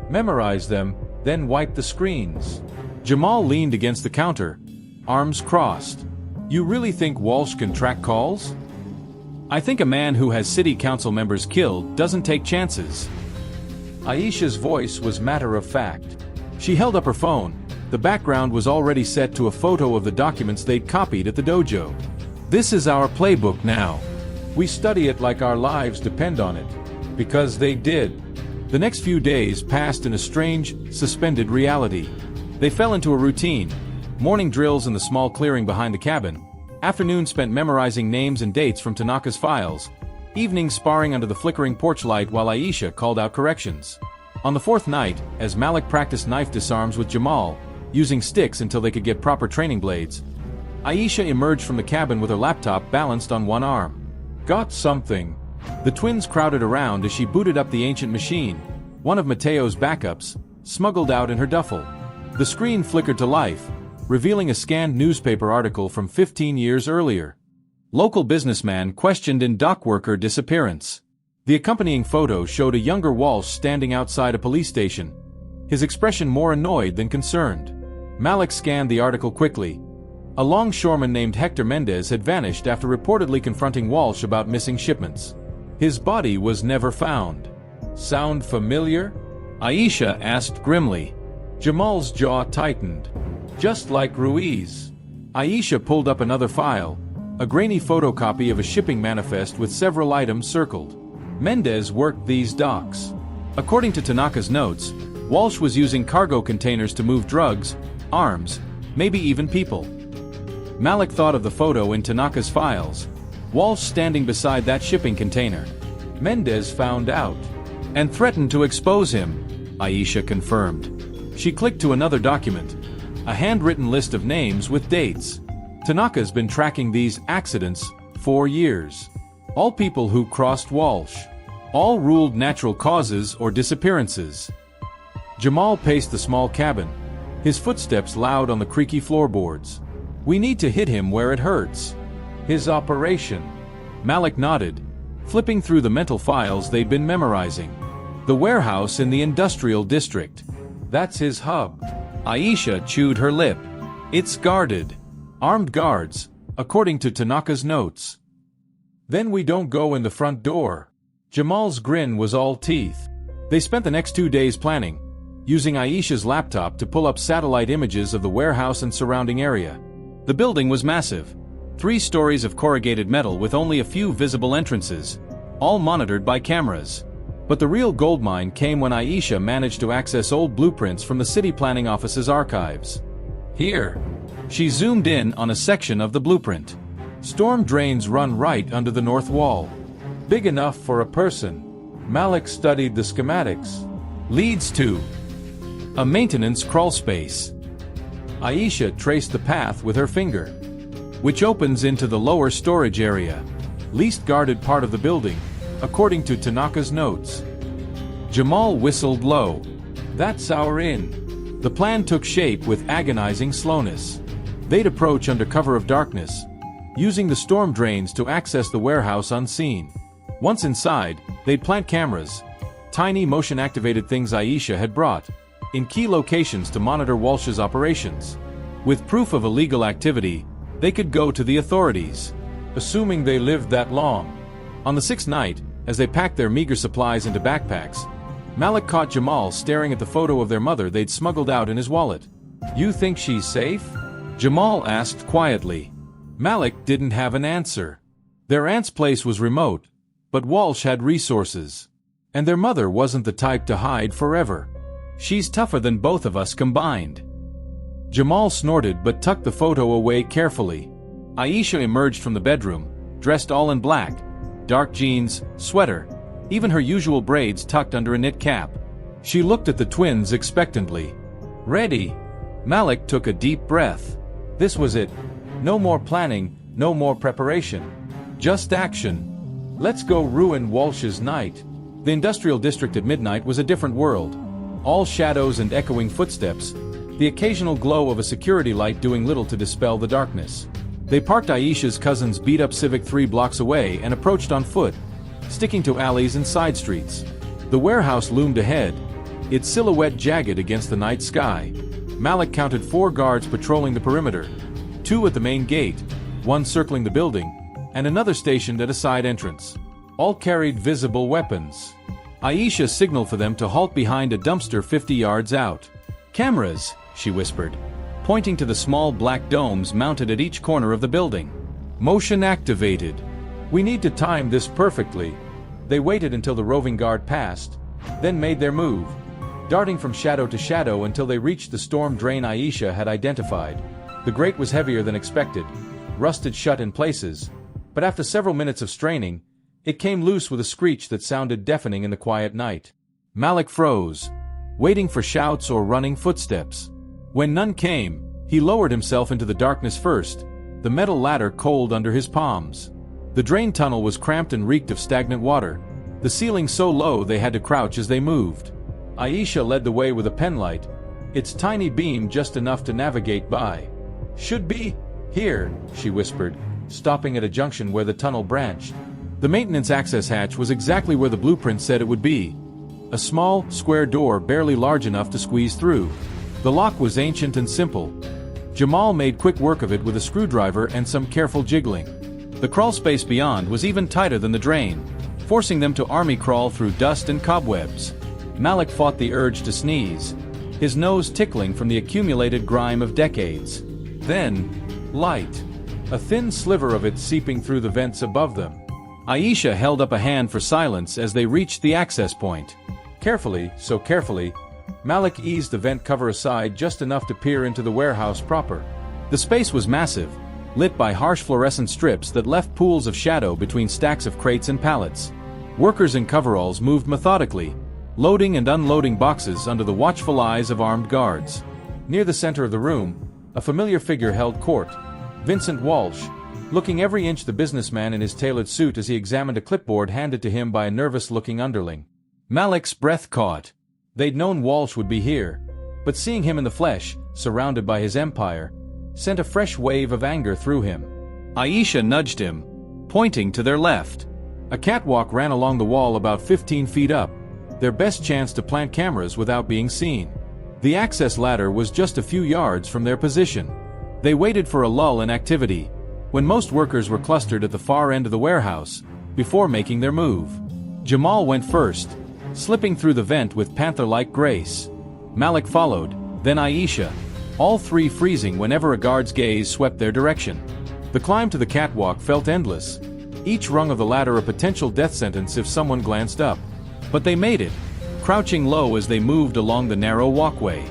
Memorize them, then wipe the screens." Jamal leaned against the counter, arms crossed. "You really think Walsh can track calls?" "I think a man who has city council members killed doesn't take chances." Aisha's voice was matter-of-fact. She held up her phone. The background was already set to a photo of the documents they'd copied at the dojo. "This is our playbook now. We study it like our lives depend on it." Because they did. The next few days passed in a strange, suspended reality. They fell into a routine. Morning drills in the small clearing behind the cabin. Afternoons spent memorizing names and dates from Tanaka's files. Evenings sparring under the flickering porch light while Aisha called out corrections. On the 4th night, as Malik practiced knife disarms with Jamal, using sticks until they could get proper training blades, Aisha emerged from the cabin with her laptop balanced on one arm. "Got something." The twins crowded around as she booted up the ancient machine, one of Mateo's backups, smuggled out in her duffel. The screen flickered to life, revealing a scanned newspaper article from 15 years earlier. Local businessman questioned in dock worker disappearance. The accompanying photo showed a younger Walsh standing outside a police station, his expression more annoyed than concerned. Malik scanned the article quickly. A longshoreman named Hector Mendez had vanished after reportedly confronting Walsh about missing shipments. His body was never found. "Sound familiar?" Aisha asked grimly. Jamal's jaw tightened. "Just like Ruiz." Aisha pulled up another file, a grainy photocopy of a shipping manifest with several items circled. Mendez worked these docks. According to Tanaka's notes, Walsh was using cargo containers to move drugs, arms, maybe even people. Malik thought of the photo in Tanaka's files. Walsh standing beside that shipping container. Mendez found out and threatened to expose him, Aisha confirmed. She clicked to another document, a handwritten list of names with dates. Tanaka's been tracking these accidents for years. All people who crossed Walsh. All ruled natural causes or disappearances. Jamal paced the small cabin, his footsteps loud on the creaky floorboards. "We need to hit him where it hurts." "His operation." Malik nodded, flipping through the mental files they'd been memorizing. "The warehouse in the industrial district. That's his hub." Aisha chewed her lip. "It's guarded. Armed guards, according to Tanaka's notes." "Then we don't go in the front door." Jamal's grin was all teeth. They spent the next 2 days planning, using Aisha's laptop to pull up satellite images of the warehouse and surrounding area. The building was massive. 3 stories of corrugated metal with only a few visible entrances, all monitored by cameras. But the real goldmine came when Aisha managed to access old blueprints from the city planning office's archives. Here, she zoomed in on a section of the blueprint. Storm drains run right under the north wall. Big enough for a person. Malik studied the schematics. Leads to a maintenance crawlspace. Aisha traced the path with her finger, which opens into the lower storage area, least guarded part of the building, according to Tanaka's notes. Jamal whistled low. "That's our in." The plan took shape with agonizing slowness. They'd approach under cover of darkness, using the storm drains to access the warehouse unseen. Once inside, they'd plant cameras, tiny motion-activated things Aisha had brought, in key locations to monitor Walsh's operations. With proof of illegal activity, they could go to the authorities, assuming they lived that long. On the 6th night, as they packed their meager supplies into backpacks, Malik caught Jamal staring at the photo of their mother they'd smuggled out in his wallet. "You think she's safe?" Jamal asked quietly. Malik didn't have an answer. Their aunt's place was remote, but Walsh had resources. And their mother wasn't the type to hide forever. "She's tougher than both of us combined." Jamal snorted but tucked the photo away carefully. Aisha emerged from the bedroom, dressed all in black, dark jeans, sweater, even her usual braids tucked under a knit cap. She looked at the twins expectantly. "Ready?" Malik took a deep breath. This was it. No more planning, no more preparation. Just action. "Let's go ruin Walsh's night." The industrial district at midnight was a different world. All shadows and echoing footsteps, the occasional glow of a security light doing little to dispel the darkness. They parked Aisha's cousin's beat-up Civic 3 blocks away and approached on foot, sticking to alleys and side streets. The warehouse loomed ahead, its silhouette jagged against the night sky. Malik counted 4 guards patrolling the perimeter, 2 at the main gate, 1 circling the building, and another stationed at a side entrance. All carried visible weapons. Aisha signaled for them to halt behind a dumpster 50 yards out. "Cameras," she whispered, pointing to the small black domes mounted at each corner of the building. "Motion activated. We need to time this perfectly." They waited until the roving guard passed, then made their move, darting from shadow to shadow until they reached the storm drain Aisha had identified. The grate was heavier than expected, rusted shut in places, but after several minutes of straining, it came loose with a screech that sounded deafening in the quiet night. Malik froze, waiting for shouts or running footsteps. When none came, he lowered himself into the darkness first, the metal ladder cold under his palms. The drain tunnel was cramped and reeked of stagnant water, the ceiling so low they had to crouch as they moved. Aisha led the way with a penlight, its tiny beam just enough to navigate by. "Should be here," she whispered, stopping at a junction where the tunnel branched. The maintenance access hatch was exactly where the blueprint said it would be. A small, square door barely large enough to squeeze through. The lock was ancient and simple. Jamal made quick work of it with a screwdriver and some careful jiggling. The crawl space beyond was even tighter than the drain, forcing them to army crawl through dust and cobwebs. Malik fought the urge to sneeze, his nose tickling from the accumulated grime of decades. Then, light. A thin sliver of it seeping through the vents above them. Aisha held up a hand for silence as they reached the access point. Carefully, so carefully, Malik eased the vent cover aside just enough to peer into the warehouse proper. The space was massive, lit by harsh fluorescent strips that left pools of shadow between stacks of crates and pallets. Workers in coveralls moved methodically, loading and unloading boxes under the watchful eyes of armed guards. Near the center of the room, a familiar figure held court. Vincent Walsh, looking every inch the businessman in his tailored suit as he examined a clipboard handed to him by a nervous-looking underling. Malik's breath caught. They'd known Walsh would be here. but seeing him in the flesh, surrounded by his empire, sent a fresh wave of anger through him. Aisha nudged him, pointing to their left. A catwalk ran along the wall about 15 feet up, their best chance to plant cameras without being seen. The access ladder was just a few yards from their position. They waited for a lull in activity, when most workers were clustered at the far end of the warehouse, before making their move. Jamal went first, slipping through the vent with panther-like grace. Malik followed, then Aisha, all three freezing whenever a guard's gaze swept their direction. The climb to the catwalk felt endless, each rung of the ladder a potential death sentence if someone glanced up. But they made it, crouching low as they moved along the narrow walkway.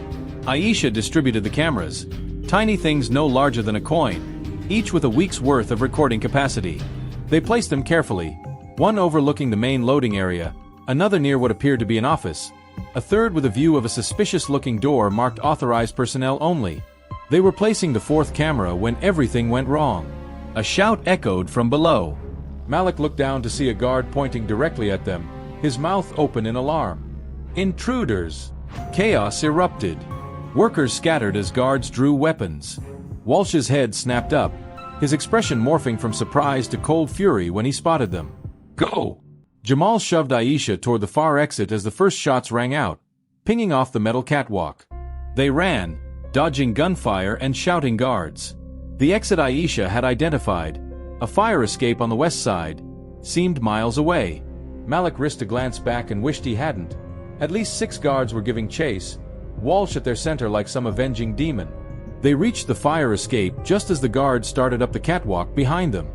Aisha distributed the cameras, tiny things no larger than a coin, each with a week's worth of recording capacity. They placed them carefully, one overlooking the main loading area, another near what appeared to be an office, a third with a view of a suspicious-looking door marked authorized personnel only. They were placing the fourth camera when everything went wrong. A shout echoed from below. Malik looked down to see a guard pointing directly at them, his mouth open in alarm. Intruders! Chaos erupted. Workers scattered as guards drew weapons. Walsh's head snapped up, his expression morphing from surprise to cold fury when he spotted them. Go! Jamal shoved Aisha toward the far exit as the first shots rang out, pinging off the metal catwalk. They ran, dodging gunfire and shouting guards. The exit Aisha had identified, a fire escape on the west side, seemed miles away. Malik risked a glance back and wished he hadn't. At least 6 guards were giving chase, Walsh at their center like some avenging demon. They reached the fire escape just as the guards started up the catwalk behind them.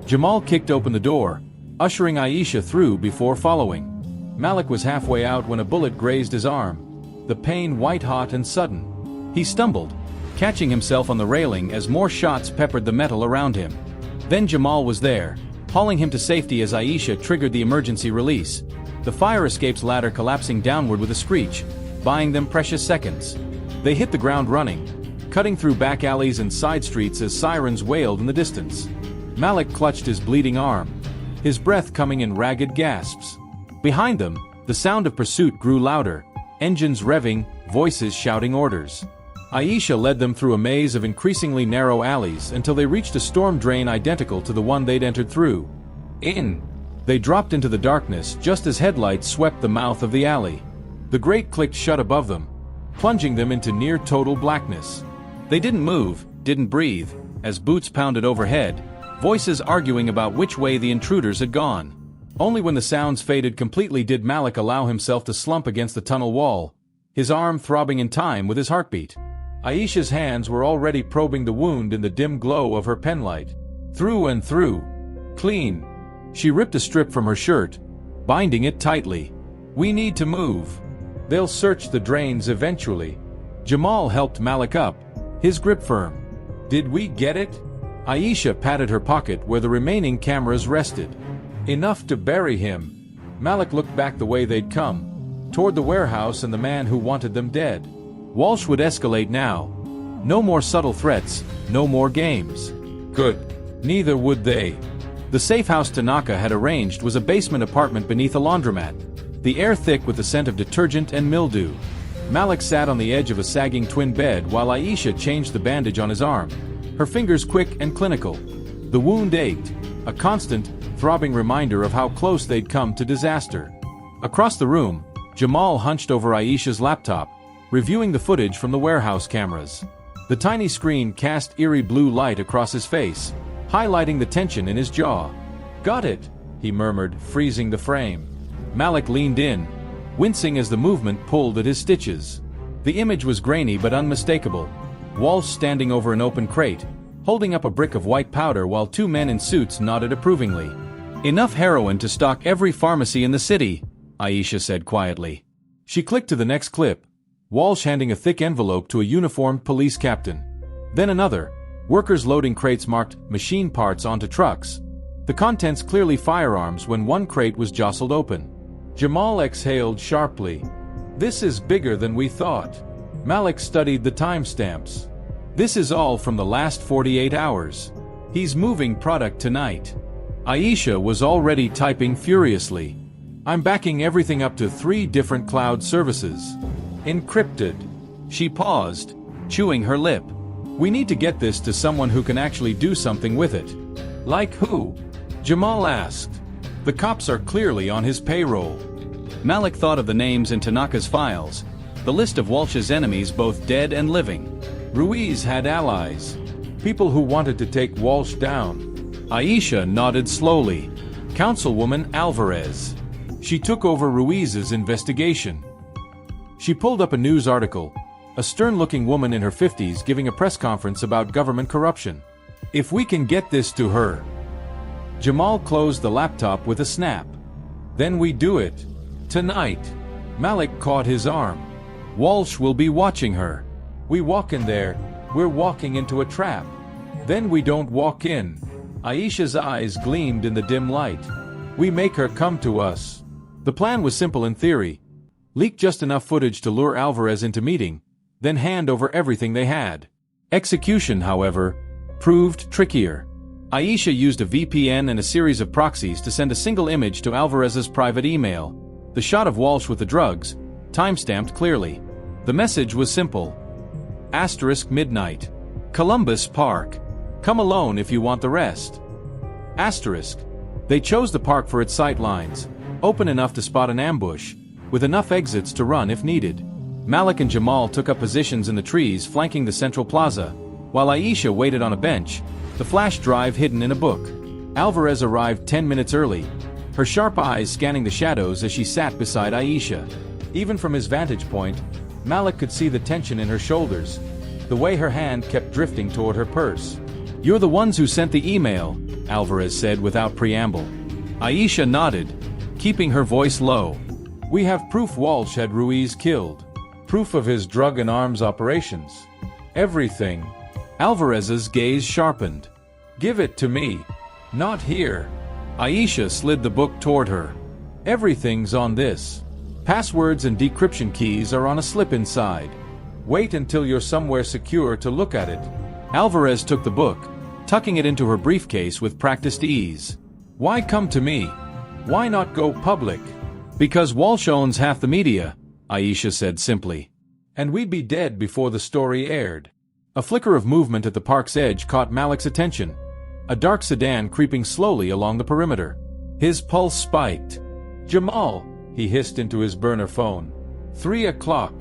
Jamal kicked open the door, ushering Aisha through before following. Malik was halfway out when a bullet grazed his arm, the pain white-hot and sudden. He stumbled, catching himself on the railing as more shots peppered the metal around him. Then Jamal was there, hauling him to safety as Aisha triggered the emergency release, the fire escape's ladder collapsing downward with a screech, buying them precious seconds. They hit the ground running, cutting through back alleys and side streets as sirens wailed in the distance. Malik clutched his bleeding arm, his breath coming in ragged gasps. Behind them, the sound of pursuit grew louder, engines revving, voices shouting orders. Aisha led them through a maze of increasingly narrow alleys until they reached a storm drain identical to the one they'd entered through. They dropped into the darkness just as headlights swept the mouth of the alley. The grate clicked shut above them, plunging them into near-total blackness. They didn't move, didn't breathe, as boots pounded overhead, voices arguing about which way the intruders had gone. Only when the sounds faded completely did Malik allow himself to slump against the tunnel wall, his arm throbbing in time with his heartbeat. Aisha's hands were already probing the wound in the dim glow of her penlight. Through and through. Clean. She ripped a strip from her shirt, binding it tightly. We need to move. They'll search the drains eventually. Jamal helped Malik up, his grip firm. Did we get it? Aisha patted her pocket where the remaining cameras rested. Enough to bury him. Malik looked back the way they'd come, toward the warehouse and the man who wanted them dead. Walsh would escalate now. No more subtle threats, no more games. Good. Neither would they. The safe house Tanaka had arranged was a basement apartment beneath a laundromat, the air thick with the scent of detergent and mildew. Malik sat on the edge of a sagging twin bed while Aisha changed the bandage on his arm, her fingers quick and clinical. The wound ached, a constant, throbbing reminder of how close they'd come to disaster. Across the room, Jamal hunched over Aisha's laptop, reviewing the footage from the warehouse cameras. The tiny screen cast eerie blue light across his face, highlighting the tension in his jaw. Got it, he murmured, freezing the frame. Malik leaned in, wincing as the movement pulled at his stitches. The image was grainy but unmistakable. Walsh standing over an open crate, holding up a brick of white powder while 2 men in suits nodded approvingly. Enough heroin to stock every pharmacy in the city, Aisha said quietly. She clicked to the next clip, Walsh handing a thick envelope to a uniformed police captain. Then another, workers loading crates marked machine parts onto trucks. The contents clearly firearms when one crate was jostled open. Jamal exhaled sharply. This is bigger than we thought. Malik studied the timestamps. This is all from the last 48 hours. He's moving product tonight. Aisha was already typing furiously. I'm backing everything up to 3 different cloud services. Encrypted. She paused, chewing her lip. We need to get this to someone who can actually do something with it. Like who? Jamal asked. The cops are clearly on his payroll. Malik thought of the names in Tanaka's files, the list of Walsh's enemies both dead and living. Ruiz had allies. People who wanted to take Walsh down. Aisha nodded slowly. Councilwoman Alvarez. She took over Ruiz's investigation. She pulled up a news article, a stern-looking woman in her 50s giving a press conference about government corruption. If we can get this to her. Jamal closed the laptop with a snap. Then we do it. Tonight. Malik caught his arm. Walsh will be watching her. We walk in there, we're walking into a trap. Then we don't walk in. Aisha's eyes gleamed in the dim light. We make her come to us. The plan was simple in theory. Leak just enough footage to lure Alvarez into meeting, then hand over everything they had. Execution, however, proved trickier. Aisha used a VPN and a series of proxies to send a single image to Alvarez's private email. The shot of Walsh with the drugs, timestamped clearly. The message was simple. *midnight. Columbus Park. Come alone if you want the rest. *. They chose the park for its sight lines, open enough to spot an ambush, with enough exits to run if needed. Malik and Jamal took up positions in the trees flanking the central plaza, while Aisha waited on a bench, the flash drive hidden in a book. Alvarez arrived 10 minutes early, her sharp eyes scanning the shadows as she sat beside Aisha. Even from his vantage point, Malik could see the tension in her shoulders, the way her hand kept drifting toward her purse. "You're the ones who sent the email," Alvarez said without preamble. Aisha nodded, keeping her voice low. "We have proof Walsh had Ruiz killed. Proof of his drug and arms operations. Everything." Alvarez's gaze sharpened. "Give it to me." "Not here." Aisha slid the book toward her. "Everything's on this. Passwords and decryption keys are on a slip inside. Wait until you're somewhere secure to look at it." Alvarez took the book, tucking it into her briefcase with practiced ease. "Why come to me? Why not go public?" "Because Walsh owns half the media," Aisha said simply. "And we'd be dead before the story aired." A flicker of movement at the park's edge caught Malik's attention. A dark sedan creeping slowly along the perimeter. His pulse spiked. "Jamal," he hissed into his burner phone. 3 o'clock.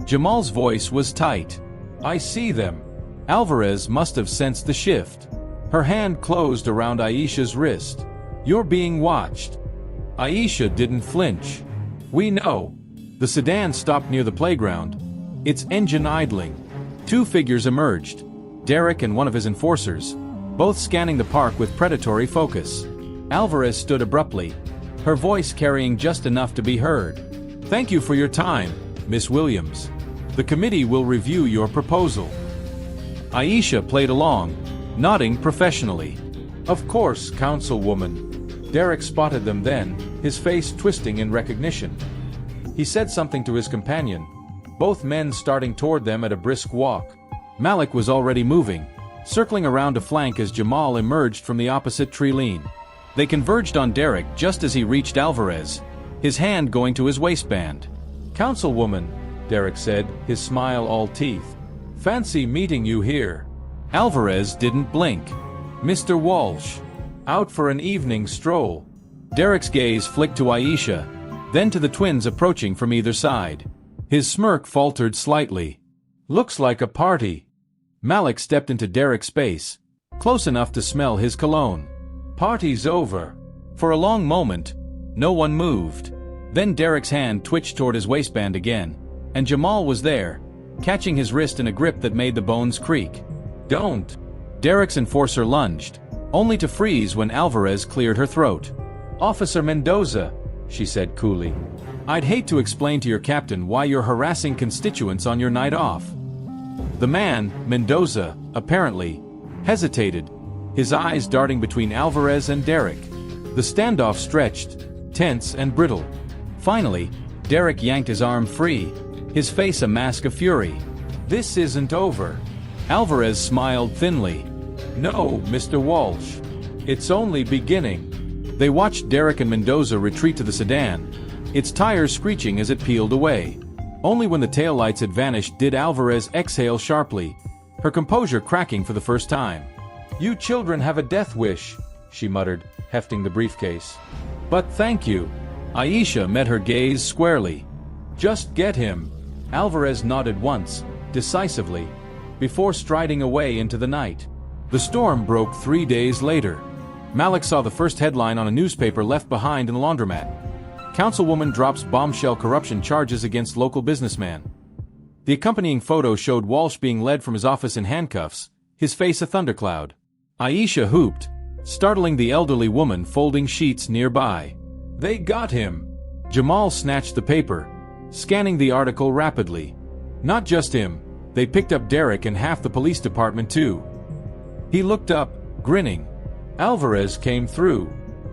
Jamal's voice was tight. "I see them." Alvarez must have sensed the shift. Her hand closed around Aisha's wrist. "You're being watched." Aisha didn't flinch. "We know." The sedan stopped near the playground, its engine idling. 2 figures emerged, Derek and one of his enforcers, both scanning the park with predatory focus. Alvarez stood abruptly, her voice carrying just enough to be heard. "Thank you for your time, Miss Williams. The committee will review your proposal." Aisha played along, nodding professionally. "Of course, Councilwoman." Derek spotted them then, his face twisting in recognition. He said something to his companion, both men starting toward them at a brisk walk. Malik was already moving, circling around to flank as Jamal emerged from the opposite tree lean. They converged on Derek just as he reached Alvarez, his hand going to his waistband. "Councilwoman," Derek said, his smile all teeth. "Fancy meeting you here." Alvarez didn't blink. "Mr. Walsh. Out for an evening stroll." Derek's gaze flicked to Aisha, then to the twins approaching from either side. His smirk faltered slightly. "Looks like a party." Malik stepped into Derek's space, close enough to smell his cologne. "Party's over." For a long moment, no one moved. Then Derek's hand twitched toward his waistband again, and Jamal was there, catching his wrist in a grip that made the bones creak. "Don't." Derek's enforcer lunged, only to freeze when Alvarez cleared her throat. "Officer Mendoza," she said coolly. "I'd hate to explain to your captain why you're harassing constituents on your night off." The man, Mendoza, apparently, hesitated, his eyes darting between Alvarez and Derek. The standoff stretched, tense and brittle. Finally, Derek yanked his arm free, his face a mask of fury. "This isn't over." Alvarez smiled thinly. "No, Mr. Walsh. It's only beginning." They watched Derek and Mendoza retreat to the sedan, its tires screeching as it peeled away. Only when the taillights had vanished did Alvarez exhale sharply, her composure cracking for the first time. "You children have a death wish," she muttered, hefting the briefcase. "But thank you." Aisha met her gaze squarely. "Just get him." Alvarez nodded once, decisively, before striding away into the night. The storm broke 3 days later. Malik saw the first headline on a newspaper left behind in the laundromat. Councilwoman drops bombshell corruption charges against local businessman. The accompanying photo showed Walsh being led from his office in handcuffs, his face a thundercloud. Aisha hooped, startling the elderly woman folding sheets nearby. "They got him!" Jamal snatched the paper, scanning the article rapidly. Not just him, they picked up Derek and half the police department too. He looked up, grinning. Alvarez came through.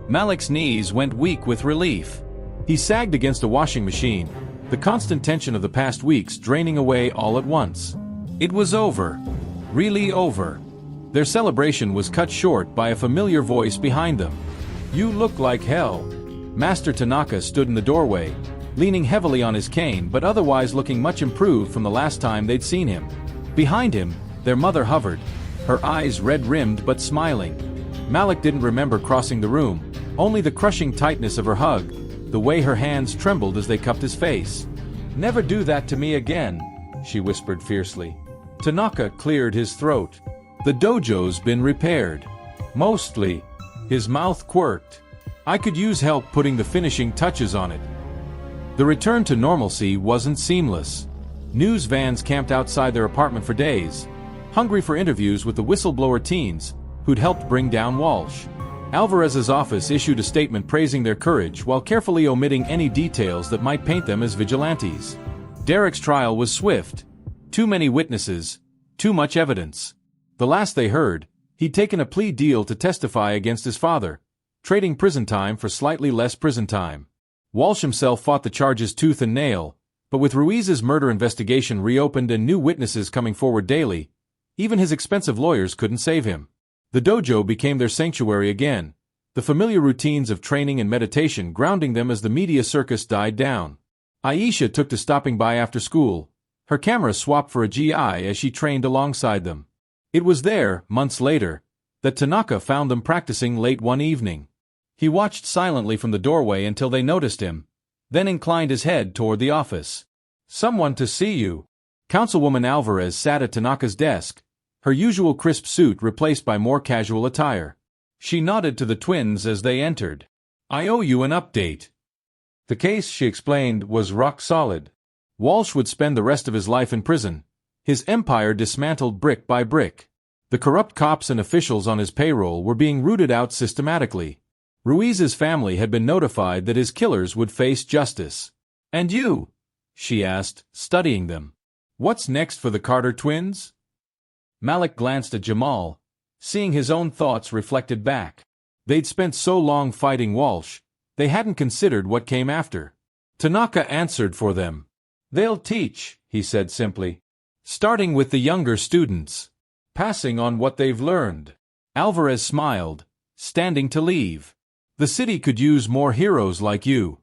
Malik's knees went weak with relief. He sagged against a washing machine, the constant tension of the past weeks draining away all at once. It was over. Really over. Their celebration was cut short by a familiar voice behind them. "You look like hell." Master Tanaka stood in the doorway, leaning heavily on his cane but otherwise looking much improved from the last time they'd seen him. Behind him, their mother hovered, her eyes red-rimmed but smiling. Malik didn't remember crossing the room, only the crushing tightness of her hug, the way her hands trembled as they cupped his face. "Never do that to me again," she whispered fiercely. Tanaka cleared his throat. "The dojo's been repaired. Mostly." His mouth quirked. "I could use help putting the finishing touches on it." The return to normalcy wasn't seamless. News vans camped outside their apartment for days, hungry for interviews with the whistleblower teens who'd helped bring down Walsh. Alvarez's office issued a statement praising their courage while carefully omitting any details that might paint them as vigilantes. Derek's trial was swift. Too many witnesses, too much evidence. The last they heard, he'd taken a plea deal to testify against his father, trading prison time for slightly less prison time. Walsh himself fought the charges tooth and nail, but with Ruiz's murder investigation reopened and new witnesses coming forward daily, even his expensive lawyers couldn't save him. The dojo became their sanctuary again, the familiar routines of training and meditation grounding them as the media circus died down. Aisha took to stopping by after school, her camera swapped for a GI as she trained alongside them. It was there, months later, that Tanaka found them practicing late one evening. He watched silently from the doorway until they noticed him, then inclined his head toward the office. "Someone to see you." Councilwoman Alvarez sat at Tanaka's desk, her usual crisp suit replaced by more casual attire. She nodded to the twins as they entered. "I owe you an update." The case, she explained, was rock solid. Walsh would spend the rest of his life in prison, his empire dismantled brick by brick. The corrupt cops and officials on his payroll were being rooted out systematically. Ruiz's family had been notified that his killers would face justice. "And you?" she asked, studying them. "What's next for the Carter twins?" Malik glanced at Jamal, seeing his own thoughts reflected back. They'd spent so long fighting Walsh, they hadn't considered what came after. Tanaka answered for them. "They'll teach," he said simply. "Starting with the younger students. Passing on what they've learned." Alvarez smiled, standing to leave. "The city could use more heroes like you."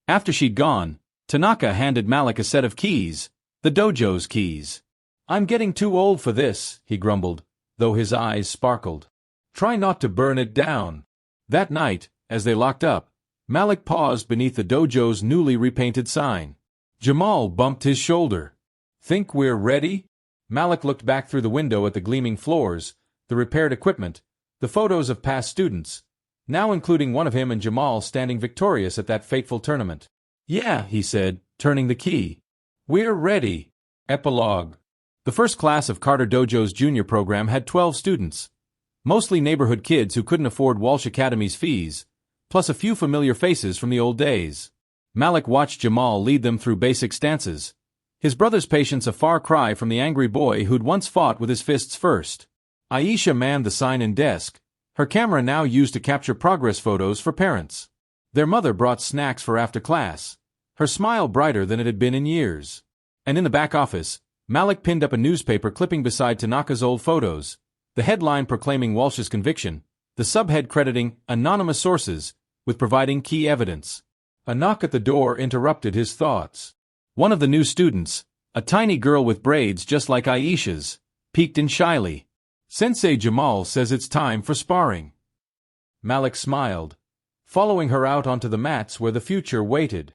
After she'd gone, Tanaka handed Malik a set of keys, the dojo's keys. "I'm getting too old for this," he grumbled, though his eyes sparkled. "Try not to burn it down." That night, as they locked up, Malik paused beneath the dojo's newly repainted sign. Jamal bumped his shoulder. "Think we're ready?" Malik looked back through the window at the gleaming floors, the repaired equipment, the photos of past students, now including one of him and Jamal standing victorious at that fateful tournament. "Yeah," he said, turning the key. "We're ready." Epilogue. The first class of Carter Dojo's junior program had 12 students, mostly neighborhood kids who couldn't afford Walsh Academy's fees, plus a few familiar faces from the old days. Malik watched Jamal lead them through basic stances, his brother's patience a far cry from the angry boy who'd once fought with his fists first. Aisha manned the sign and desk, her camera now used to capture progress photos for parents. Their mother brought snacks for after class, her smile brighter than it had been in years. And in the back office, Malik pinned up a newspaper clipping beside Tanaka's old photos, the headline proclaiming Walsh's conviction, the subhead crediting anonymous sources with providing key evidence. A knock at the door interrupted his thoughts. One of the new students, a tiny girl with braids just like Aisha's, peeked in shyly. Sensei Jamal says it's time for sparring. Malik smiled, following her out onto the mats where the future waited.